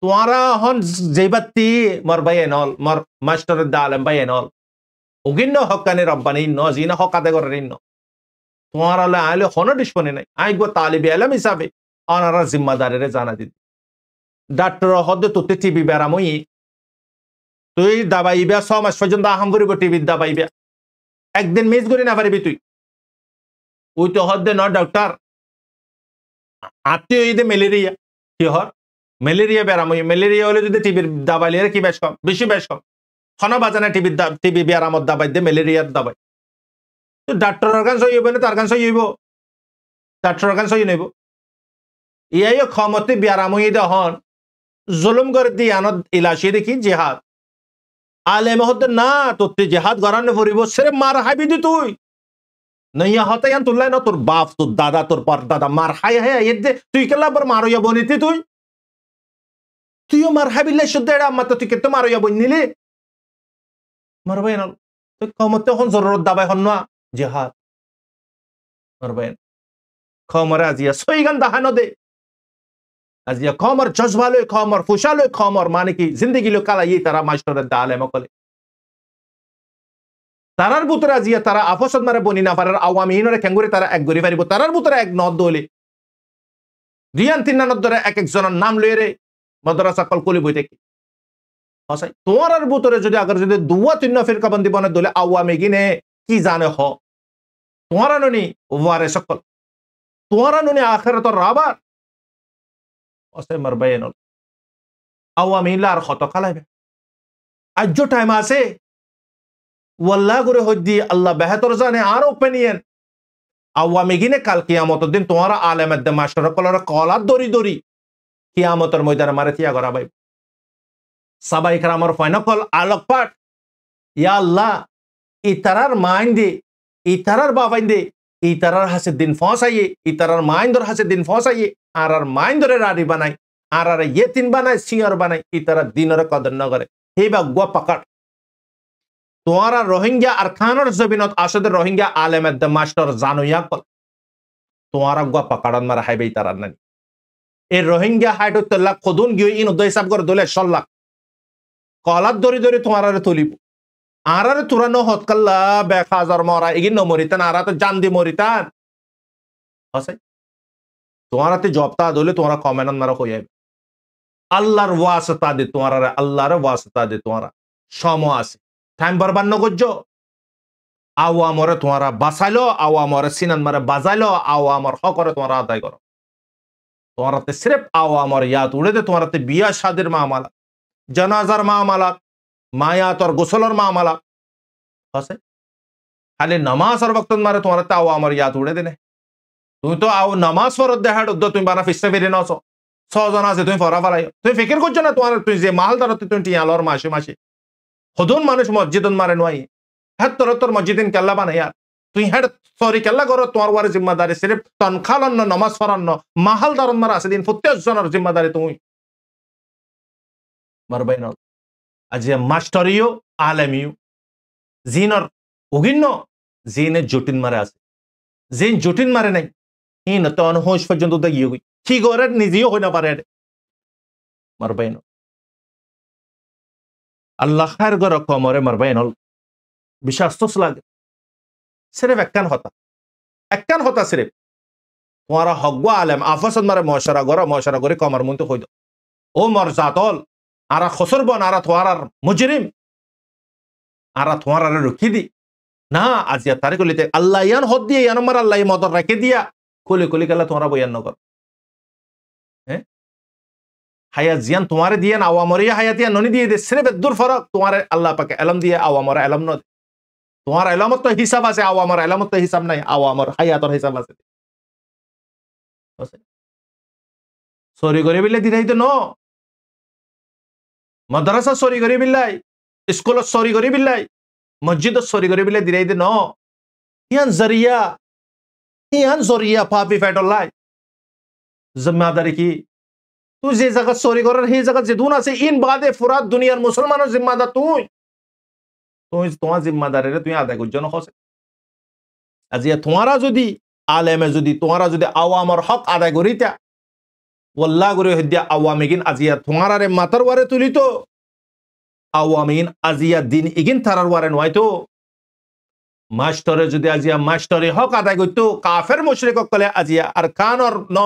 S1: তোমারা হন যেবাতি মর বাইনল মর মাস্টার দালেম বাইনল উগিন্ন হকানি রব্বানি ন জিনা হক আদে করে ন তোমারা আইলে হন ডিসপনে নাই আইগ তালিবে এলাম হিসাবে অনারা জিম্মাদারে জানা দিদি ডাক্তার হদ্দে তোতে টিভি বেড়ামই তুই দাবাইবা 6 মাস পর্যন্ত আহাম করিব টিভি দাবাইবা একদিন মিস করি না পারিবি তুই ওই তো হদ্দে ন ডাক্তার আত্মীয় ঈদে ম্যালেরিয়া কি হর ম্যালেরিয়া বেড়ামই ম্যালেরিয়া হলে যদি টিভির দাবাইলে কি বেশি বেশ কম হনা বাজানে টিভি বেড়ামত দাবাই দে ম্যালেরিয়ার দাবাই তো ডাক্তারের কান সই হইব না তার কান সই হইব ডাক্তারের কান সই নইব ইয়াই ক্ষমতে বেড়ামই দে হন জুলুম করে দি আনত ইলাশি দেখি জিহাদ আলেম হতে না তোর জিহাদ গরানে ফুরিব সেরে মার হাইবি দি তুই নইয়া হতে ইয়ান তুললাই না তোর বাপ তোর দাদা তোর পর দাদা মার হাই হাই এর দে তুই কেলা বার মারইয়া বনিতি তুইও মার হাবিল্লাই শুদ্ধ এড়া আম্মা তো তুই কেতে মারইয়া বনিলি মারবেন তো কমতে হন জরুরত দাবাই হন না জিহাদ মারবেন খমরে আজিয়া সইগান দাহানো দে আজিয়া খমর জজবালো খমর ফুসালো খমর মানে কি জিন্দগি লো কালা ই তারা মাস্টারের দালে মকলে তারার বুতরে আজিয়া তারা আফসদ মারে বনি না পারার আওয়ামী ইনরে খেঙ্গুরি তারা এক গরি পারিব তারার বুতরে এক নদ দলে রিয়ান তিন নদ ধরে এক একজনের নাম লয়ে রে মাদ্রাসা কল কলি বইতে কি হসাই তোমার বুতরে যদি আগর যদি দুয়া তিন ফিরকা বন্দি বনে দলে আওয়ামী গিনে কি জানে হ তোমার ননি ওয়ারে সকল তোমার ননি আখিরাত রাবার অসে মারবাইন আওয়ামী লার খত খালাইবে আজ টাইম আছে ওয়াল্লাহ করে হদ্দি আল্লাহ বেহতর জানে আর ওপেনিয়ন আওয়ামী গিনে কাল কিয়ামতের দিন তোমার আলেমের দে মাস্টার কলর কলার দড়ি দড়ি কিয়ামতের ময়দানে মারে থিয়া করা ভাই সাবাই কারামর ফাইনাকল আলোক পাঠ ইয়া আল্লাহ ইতারার মাইন দে ইতারার বাবাইন দে ইতারার হাসে দিন ফসাইয়ে ইতারার মাইন ধর হাসে দিন ফসাইয়ে আর মাইন ধরে রাড়ি বানাই আর ইয়েতিন বানাই সিয়ার বানাই ইতারা দিনের কদর ন করে হেবা গুয়া পাকাট তোমারা রোহিঙ্গা আর খানোর জমিনত আসলে রোহিঙ্গা আলেমের দে মাস্টার জানুয়া কল তোমারা গুয়া পাকাড়ন মারা হাইবে ইতারার নানি এই রোহিঙ্গা হাইডুত্তল্লাহ খদুন গিয়ে ইন উদ্দ হিসাব করে দলে সল্লাহ কলার দরি দরি তোমার তুলিব আর তুরানো হতকাল্লা বেখাজার মরা এগিন মরিতান আর তো জান দি মরিতান হসাই তোমারাতে জবতা দলে তোমরা কমেনন মারা হয়ে যাবে আল্লাহর ওয়াসতা দে তোমার আল্লাহর ওয়াসতা দে তোমারা সম আছে টাইম বরবাদ ন করছো আওয়ামরে তোমারা বাঁচাইলো আওয়ামরে সিনান মারে বাজাইলো আওয়ামর হকরে তোমরা আদায় করো তোমারাতে সিরেফ আওয়ামর ইয়াদ উড়ে দে তোমারাতে বিয়া শাদির মামালা জনাজার মামালা মায়াত আর গোসলর মামালা আছে খালি নামাজ আর বক্তন মারে তোমারাতে আওয়ামর ইয়াদ উড়ে দেনে তুমি তো আও নামাজ ফরত দেহাড উদ্দ তুমি বানা ফিসতে ফিরে নছো ছজন আছে তুমি ফরা ফেলাই তুমি ফিকির করছো না তোমার তুই যে মাল দারতে তুমি টিয়ালর মাসে মাসে হদুন মানুষ মসজিদন মারে নয় হ্যাঁ তোর মসজিদিন কেল্লা বানাই আর তুই হ্যাঁ সরি কেল্লা করো তোমার ওয়ারে জিম্মাদারি সিরিফ তনখালন্ন নমাজ ফরান্ন মাহাল দারন মারা আছে দিন প্রত্যেক জনের জিম্মাদারি তুমি মারবাই ন আজ মাস্টারিও আলেমিও জিনর উগিন্ন জিনে জটিন মারে আছে জিন জটিন মারে নাই ইন তন হোশ পর্যন্ত গিয়ে গই কি করে নিজেও হই না পারে মারবাই ন আল্লাহ খায়ের গর কমরে মারবাই নল বিশ্বাস তো লাগে সিরেফ একখান হতা সিরেফ তোমারা হগুয়া আলেম আফসদ মারে মশারা করে কমর মন্তে হইদ ও মর জাতল আরা খসর বন আরা তোমার মুজরিম আরা তোমার রুখি দি না আজিয়া তারে কলিতে আল্লাহ ইয়ান হদ দিয়ে ইয়ান মার আল্লাহ মদর রেখে দিয়া কলি কলি গেলা তোমরা বয়ান নগর হ্যাঁ হায়াত জিয়ান তোমারে দিয়ে আওয়ামরিয়া হায়াতিয়া ননি দিয়ে দে সিরেফ দূর ফরক তোমার আল্লাহ পাকে এলম দিয়ে আওয়ামরা এলম ন তোমার এলামত তো হিসাব আছে আওয়ামর এলামত তো হিসাব নাই আওয়ামর হায়াতর হিসাব আছে সরি করে বিলে দিলাই তো ন মাদ্রাসা সরি করে বিল্লাই স্কুল সরি করে বিল্লাই মসজিদ সরি করে বিলে দিলাই তো ন ইয়ান জরিয়া পাপি ফেটল্লাই জিম্মাদারি কি তুই যে জায়গা সরি করার সেই জায়গা যে দুন আছে ইন বাদে ফুরাত দুনিয়ার মুসলমানের জিম্মাদার তুই তোমার জিম্মাদারি তুমি আদায় করছো না হসে আজিয়া তোমারা যদি আলেমে যদি তোমারা যদি আওয়ামর হক আদায় করিতা ওয়াল্লাহ করে হদ্দিয়া আওয়ামিগিন আজিয়া তোমারারে মাতার ওয়ারে তুলিত আওয়ামিন আজিয়া দিন ইগিন তারার ওয়ারে নয়তো মাস্টরে যদি আজিয়া মাস্টরে হক আদায় করতো কাফের মুশরিক কলে আজিয়া আর কানর ন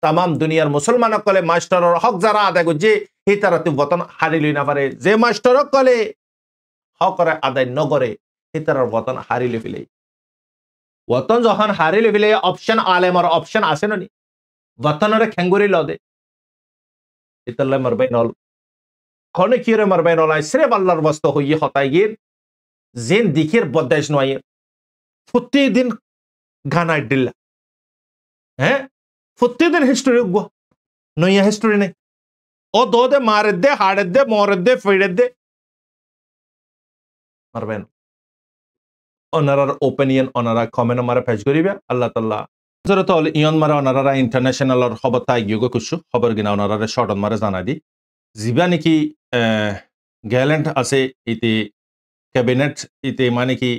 S1: তামাম দুনিয়ার মুসলমান কলে মাস্টরের হক যারা আদায় করছে সেই তারা তুই বতন হারি লই না পারে যে মাস্টর কলে হকরে আদায় নগরে সেই তার বতন হারিলে ফেলে বতন যখন হারিলে ফেলে অপশন আলেমর অপশন আছে নি বতনরে খেঙ্গুরি লদে ইতাল্লাহ মারবাই নল খনে কিরে মারবাই নল সিরেফ আল্লাহর বস্ত হইয়ে হতাই গিয়ে যেন দিকের বদাইশ নয় প্রতিদিন গানায় দিল্লা হ্যাঁ প্রতিদিন হিস্টোরি নইয়া হিস্টোরি নেই ও দে মারে দে হাড়ে দে মরে দে ফেড়ে দে মারবেন ওনারার ওপিনিয়ন ওনারা কমেন্ট মারা ফেজ করিবে আল্লাহ তাআলা জরত অল ইয়ন মারা ওনারা ইন্টারন্যাশনাল খবর তাই গিয়ে কুসু খবর গিনা ওনারা শর্ট মারা জানা দি জিবা নাকি গ্যালেন্ট আছে ইতি ক্যাবিনেট ইতে মানে কি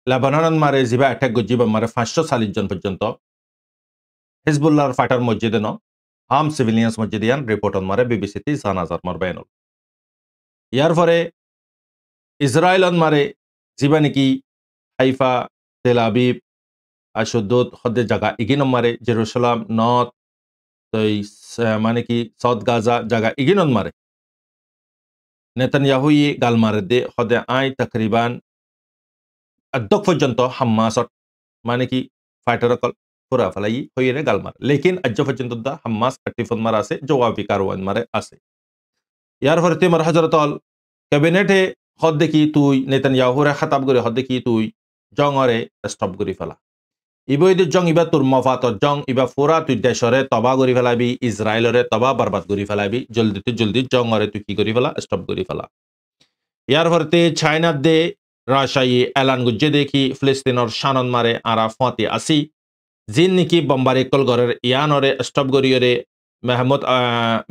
S1: লেবানন মারে জিবা অ্যাটাক গজিবা মারে 540 জন পর্যন্ত হিজবুল্লাহর ফাইটার মসজিদে ন আর্ম সিভিলিয়ান্স মসজিদিয়ান রিপোর্ট মারে বিবিসিতে জানাজার মার বেনল ইয়ার পরে ইসরায়েল মারে জিবা নাকি হাইফা তেল আবিব আশুদ্দুত হদ্দে জায়গা ইগিন মারে জেরুসালাম নর্থ মানে কি সাউথ গাজা জায়গা ইগিন মারে নেতানিয়াহু গাল মারে দে হদে আই তকরিবান अद्दक पर्यंत हम्मासट माने कि फाइटर कल पूरा फलाई होइरे गाल मार लेकिन अज्ज पर्यंत दा हम्मास अट्टीफन मार आसे जवाबी कारवान मारे आसे यार हरते मर हजरत अल कैबिनेट हद देखी तुई नेतन्याहु रे खताब करे हद देखी तुई जंगरे स्टॉप करी फला इबोइदे जंग इबा तुर मफात जंग इबा पूरा तुई देशरे तबा करी फलाबी इजराइल रे तबा बर्बाद करी फलाबी जल्दी जंगरे तुई की करी फला स्टॉप करी फला यार हरते चाइना दे রাশাই এলান গুজ্জে দেখি ফিলিস্তিনের শানন মারে আরা ফতে আসি জিন নিকি বম্বারে কল গরের ইয়ানরে স্টপ গরিয়রে মেহমুদ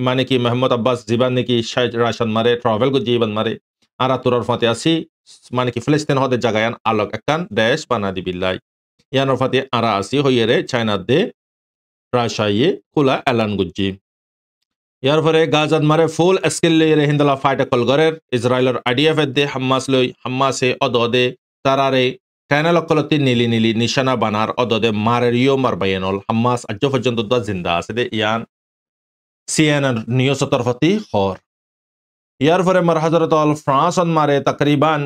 S1: মানে কি মেহমুদ আব্বাস জীবান নিকি রাশান মারে ট্রাভেল গুজ্জে জীবান মারে আরা তুরর ফতে আসি মানে কি ফিলিস্তিন হদে জাগায়ান আলোক একান দেশ বানা দিবিল্লাই ইয়ানর ফতে আরা আসি হইয়েরে চাইনা দে রাশাই কুলা এলান গুজ্জি ইয়ার পরে গাজাদ মারে ফুল স্কিল লেরে হিন্দলা ফাইট কল গরের ইসরায়েলের আইডিএফ দে হাম্মাস লই হাম্মাসে অদদে তারারে টানেল কলতি নীলি নিশানা বানার অদদে মারেরিও মারবায়েনল হাম্মাস আজ পর্যন্ত দা জিন্দা আছে দে ইয়ান সিএনএন নিউজ তরফতি খর ইয়ার পরে মার হযরত আল ফ্রান্সন মারে তকরিবান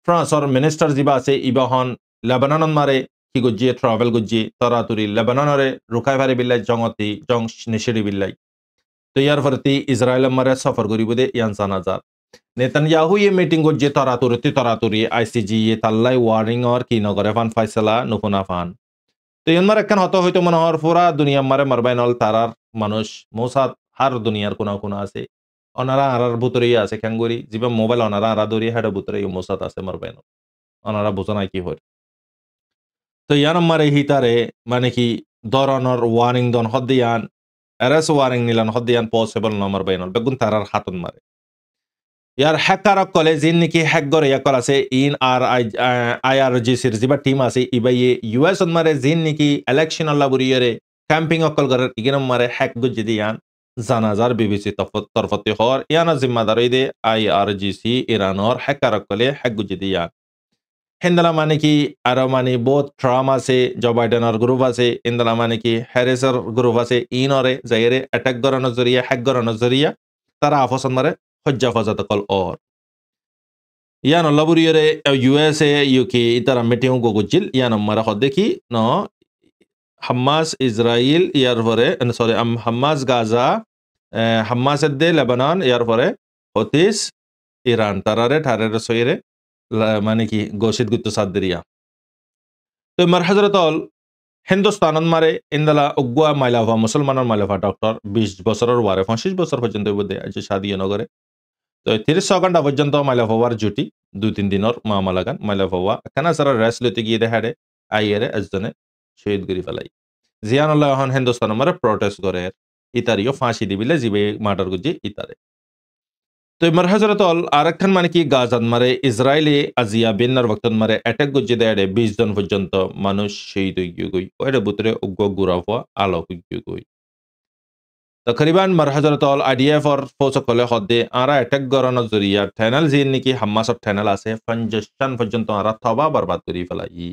S1: ফ্রান্সর মিনিস্টার জিবা আছে ইবাহন লেবানন মারে কি গজি ট্রাভেল গজি তরাতুরি লেবাননরে রুকাই ভারে বিল্লাই জংতি জং নিশিরি বিল্লাই तो यार फरती इजराइल मारे सफर करी दे यान जानाजार नेतन्याहु ये मीटिंग जे तरातुरी आईसीजी ये तल्लाई वार्निंग और की नगरे फान फैसला नुफुना फान तो यान मारे कन हतो हयतो मनोहर पूरा दुनिया मारे मरबाइनल तारार मानुष मोसाद हर दुनियार कोना कोना আছে অনারা আরার ভিতরে আছে ক্যাঙ্গুরি জিবা মোবাইল অনারা আরা দরি হেড ভিতরে মোসাদ আছে মরবাইনল অনারা বুঝনা কি হয় তো ইয়ান মারে হিতারে মানে কি দরনর ওয়ার্নিং দন হদিয়ান এরএস ওয়ারিং নিলান হদিয়ান পসিবল নম্বর বাইনল বেগুন তারার হাতন মারে ইয়ার হ্যাকারক কলে জিন নাকি হ্যাক করে ইয়াকল আছে ইন আর আইআরজি সির জিবা টিম আছে ইবাইয়ে ইউএস মারে জিন নাকি ইলেকশন আল্লাহ বুরিয়রে ক্যাম্পিং অকল করে ইগিনম মারে হ্যাক গুজি দিয়ান জানাজার বিবিসি তরফতি হর ইয়ানা জিম্মাদার ইদে আইআরজিসি ইরানর হ্যাকারক কলে হ্যাক গুজি দিয়ান হিন্দলা মানে কি আরো মানে বহুত ট্রাম আছে জো বাইডেনের গ্রুপ আছে ইন্দলা মানে কি হ্যারিসের গ্রুপ আছে ইনরে জাইরে অ্যাটাক করানোর জরিয়া হ্যাক করানোর জরিয়া তারা আফসন মারে হজ্জা ফজাত কল অর ইয়ান লাবুরিয়রে ইউএসএ ইউকে ইতারা মিটিং গো গুজিল ইয়ান মারা হদে কি ন হামাস ইসরাইল ইয়ার পরে সরি হামাস গাজা হামাস দে লেবানন ইয়ার পরে হতিস ইরান তারারে ঠারের সইরে মানে কি ঘোষিত গুত্ত সাদরিয়া তো মার হযরত অল হিন্দুস্তান মারে ইন্দলা উগুয়া মাইলাভা মুসলমানের মাইলাভা ডক্টর 20 বছরের ওয়ারে 25 বছর পর্যন্ত বুদে আজ শাদিয়া নগরে তো 30 ঘন্টা পর্যন্ত মাইলাভার জুটি 2-3 দিনের মামা লাগান মাইলাভাওয়া কেন সারা রেস্ট লইতে গিয়ে দেখাড়ে আইয়েরে একজনে শহীদ করি ফেলাই জিয়ানুল্লাহ হন হিন্দুস্তান মারে প্রটেস্ট করে ইতারিও ফাঁসি দিবিলে জিবে মার্ডার গুজি ইতারে तो मर हजरत आरक्षण माने की गाजान मारे इजराइली আজিয়া বিন্নার वक्तन मारे अटैक गुज्जे देड़े 20 জন পর্যন্ত মানুষ শহীদ হয়ে গই ওরে বুতরে উগ্র গুরাফা আলোক হয়ে গই तकरीबन मर हजरत आईडीएफ और फोर्स কলে হদে আরা अटैक গরানোর জরিয়া ঠ্যানাল জিন নাকি হামাসব ঠ্যানাল আছে 50 পর্যন্ত আরা তবা বরবাদ করি ফেলাই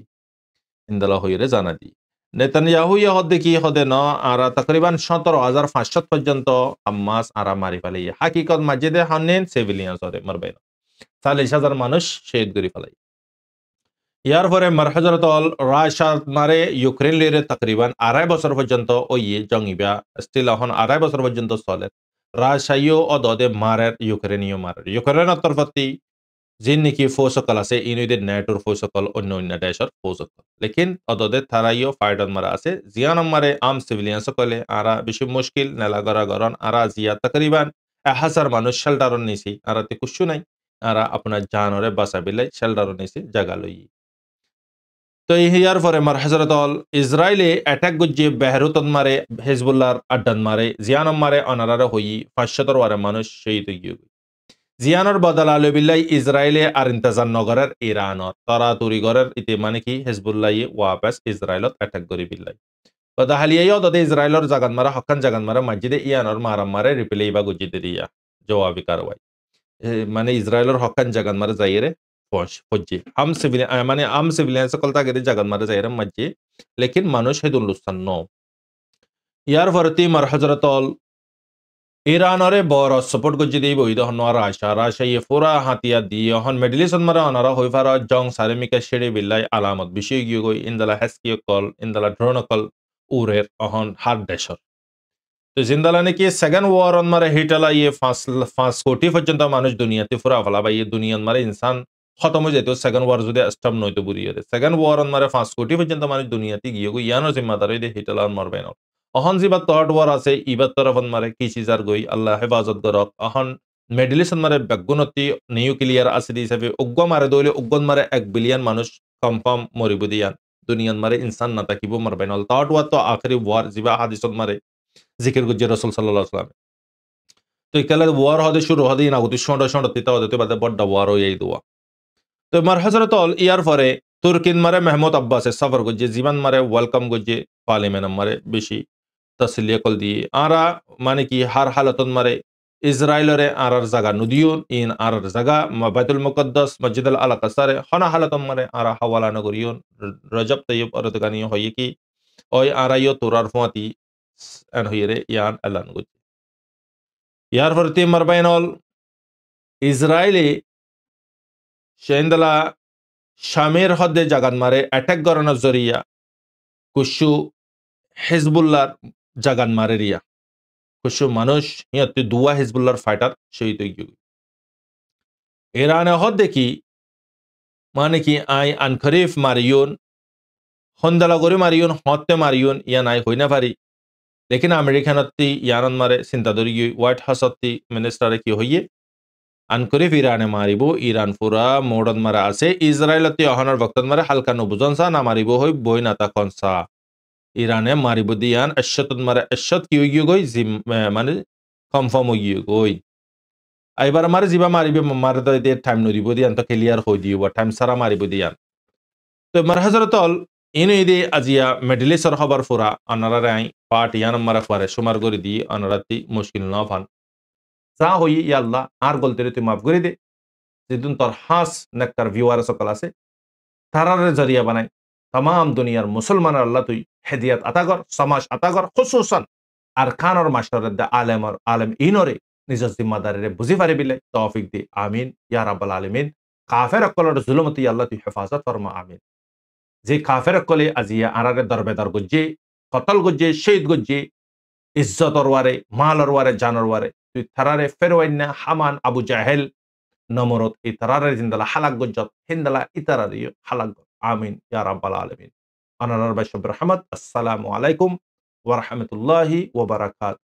S1: ইন্দলা হইরে জানা দি নেতানিয়াহু হদে কি হদে ন আরা তকরিবান 17500 পর্যন্ত হামাস আরা মারি ফেলাই হাকিকত মসজিদে হান্নেন সিভিলিয়ানস হরে মরবে 40000 মানুষ শহীদ করি ফেলাই ইয়ার পরে মার হযরত রাশিয়া মারে ইউক্রেন লিরে তকরিবান 2.5 বছর পর্যন্ত ওই জঙ্গিবা স্টিল এখন 2.5 বছর পর্যন্ত চলে রাশিয়াও অদদে মারে ইউক্রেনীয় মারে ইউক্রেনের তরফতি जिन निकी फोसकल আছে ইনুইদে নেটোর फोसकल অন্য দেশের फोसकल लेकिन অদদে তারাইও ফাইডন মারা আছে জিয়ান মারে আম সিভিলিয়ান সকলে আরা বেশি মুশকিল নেলাগরা গরন আরা জিয়া তকরিবান 1000 মানুষ শেল্টারন নিছি আরা তে কুছু নাই আরা আপনার জানরে বাঁচাবিলে শেল্টারন নিছি জায়গা লই তো ইয়ার পরে মার হযরত ইসরায়েলে অ্যাটাক গুজি বেহরুতন মারে হিজবুল্লাহর আড্ডান মারে জিয়ান মারে অনারারে হই 500 ওয়ারে মানুষ শহীদ হই জিয়ানোর বদলা লবিল্লাই ইসরায়েলে আর ইন্তজার নগরের ইরানত তরাতুরি গরের ইতে মানে কি হেজবুল্লাহ ওয়াপাস ইসরায়েলত অ্যাটাক করি বিল্লাই কথা হালিয়াইও দতে ইসরায়েলর জাগান মারা হকান জাগান মারা মসজিদে ইয়ানোর মারাম মারে রিপ্লে ইবা গুজিদে দিয়া জবাবি কারওয়াই মানে ইসরায়েলর হকান জাগান মারা যাইরে ফজ্জি আম সিভিলিয়ান সকল তাগেরে জাগান মারা যাইরে মজ্জি লেকিন মানুষ হেদুল লুসান ন ইয়ার ভরতি মার হজরতল ইরানরে বড় সাপোর্ট গজি দেই বই দহন রাশা ইয়ে ফুরা হাতিয়া দি হন মেডিলিসন মারা অনারা হই ফারা জং সারেমিকা শেড়ে বিল্লাই আলামত বিষয় গিয়ে গই ইন্দালা হেসকিয় কল ইন্দালা ড্রোনকল উরের অহন হাত দেশর তো জিন্দালা নাকি সেকেন্ড ওয়ার অন মারে হিটালা ইয়ে 5 কোটি পর্যন্ত মানুষ দুনিয়াতে ফুরা ফেলা বা ইয়ে দুনিয়ান মারে ইনসান খতম হয়ে যেত সেকেন্ড ওয়ার যদি স্টপ নইতো বুড়িয়ে সেকেন্ড ওয়ার অন মারে 5 কোটি পর্যন্ত মানুষ দুনিয়াতে গিয়ে গই ইয়ানো জিম্মাদার হইতে হিটালা মরবে না অহন জিবাত তহট ওয়ার আছে ইবাত তরফন মারে কি চিজার গই আল্লাহ হেফাজত করক অহন মেডিলিসন মারে বেগুনতি নিউক্লিয়ার আছে হিসাবে উগ্গ মারে দইলে উগ্গন মারে 1 বিলিয়ন মানুষ কনফার্ম মরিব দিয়ান দুনিয়ান মারে ইনসান না তাকিব মরবে না তহট ওয়ার তো আখরি ওয়ার জিবা হাদিসত মারে জিকির গুজ্জে রসুল সাল্লাহ সাল্লাম তো ইকালে ওয়ার হদে শুরু হদে না গতি শোঁড় তিতা হদে বাদে বড্ডা ওয়ার হয়ে দোয়া তো মার হজরত অল ইয়ার পরে তুর্কিন মারে মেহমুদ আব্বাসে সফর গুজ্জে জীবন মারে ওয়েলকাম গুজ্জে পার্লিমেন্ট মারে বেশি তসলিয়া কল দিয়ে আরা মানে কি হার হালতন মারে ইসরায়েলরে আরার জাগা নদিয়ন ইন আরার জাগা বাইতুল মুকদ্দাস মসজিদ আল আলাকাসারে হনা হালতন মারে আরা হাওয়ালা নগরিয়ন রজব তৈয়ব অরদগানিয় হয়ে কি ওই আরাইও তোরার ফুয়াতি এন হইয়ে ইয়ান আল্লাহ গুজ্জে ইয়ার পরে মারবাইনল ইসরায়েলি সেন্দলা শামের হদে জাগান মারে অ্যাটাক করানোর জরিয়া কুশু হেজবুল্লার জাগান মারে রিয়া কুশু মানুষ ইয়াতে দুয়া হেজবুল্লার ফাইটার শহীদ হয়ে গিয়ে ইরানে হদ দেখি মানে কি আই আনখরিফ মারিয়ন হন্দালা করে মারিয়ন হতে মারিয়ন ইয়া নাই হই না পারি লেকিন আমেরিকানত্তি ইয়ানন মারে চিন্তা ধরি হোয়াইট হাউসত্তি মিনিস্টারে কি হইয়ে আনকরিফ ইরানে মারিব ইরান পুরা মোড়ন মারা আছে ইসরায়েলতে অহনার ভক্তন মারে হালকা নবুজন সা না মারিব হই বই না তাকন সা ইরানে মারিব দিয়ান এশতন মারে এশত কি হই গই মানে কনফার্ম হই গই আইবার মারে জিবা মারিবে মারে তো এতে টাইম নদিব দিয়ান তো ক্লিয়ার হই দিও টাইম সারা মারিব দিয়ান তো মার হযরতল ইনু ইদে আজিয়া মেডলিসর খবর পুরা আনারা রাই পার্ট ইয়ান মারা পারে সুমার গরি দি আনারাতি মুশকিল না ফান যা হই ইয়া আল্লাহ আর গলতে তুই মাফ করে দে যেদিন তোর হাস নেকটার ভিউয়ার সকল আছে তারারে জরিয়া বানাই তাম দুনিয়ার মুসলমান আল্লাহ তুই হেদিয়াত আতাগর সমাজ আতাগর খুসুসান আর খানর মাস্টারের দা আলেম ইনরে নিজের জিম্মাদারিরে বুঝি পারি বিলে তৌফিক দি আমিন ইয়া রাব্বাল আলামিন কাফের অকলের জুলুমতি আল্লাহ তুই হেফাজত ফরমা আমিন যে কাফের অকলে আজিয়া আরারে দরবেদার গজ্জে কতল গজ্জে শহীদ গজ্জে ইজ্জতর ওয়ারে মালর ওয়ারে জানর ওয়ারে তুই থারারে ফেরওয়াইনা হামান আবু জাহেল নমরত ইতারারে জিন্দালা হালাক গজ্জত হিন্দালা ইতারারে হালাক গজ আমিন ইয়া রাব্বাল আলামিন আনারার বাইশব রহমত আসসালামু আলাইকুম ওয়া রাহমাতুল্লাহি ওয়া বারাকাতুহু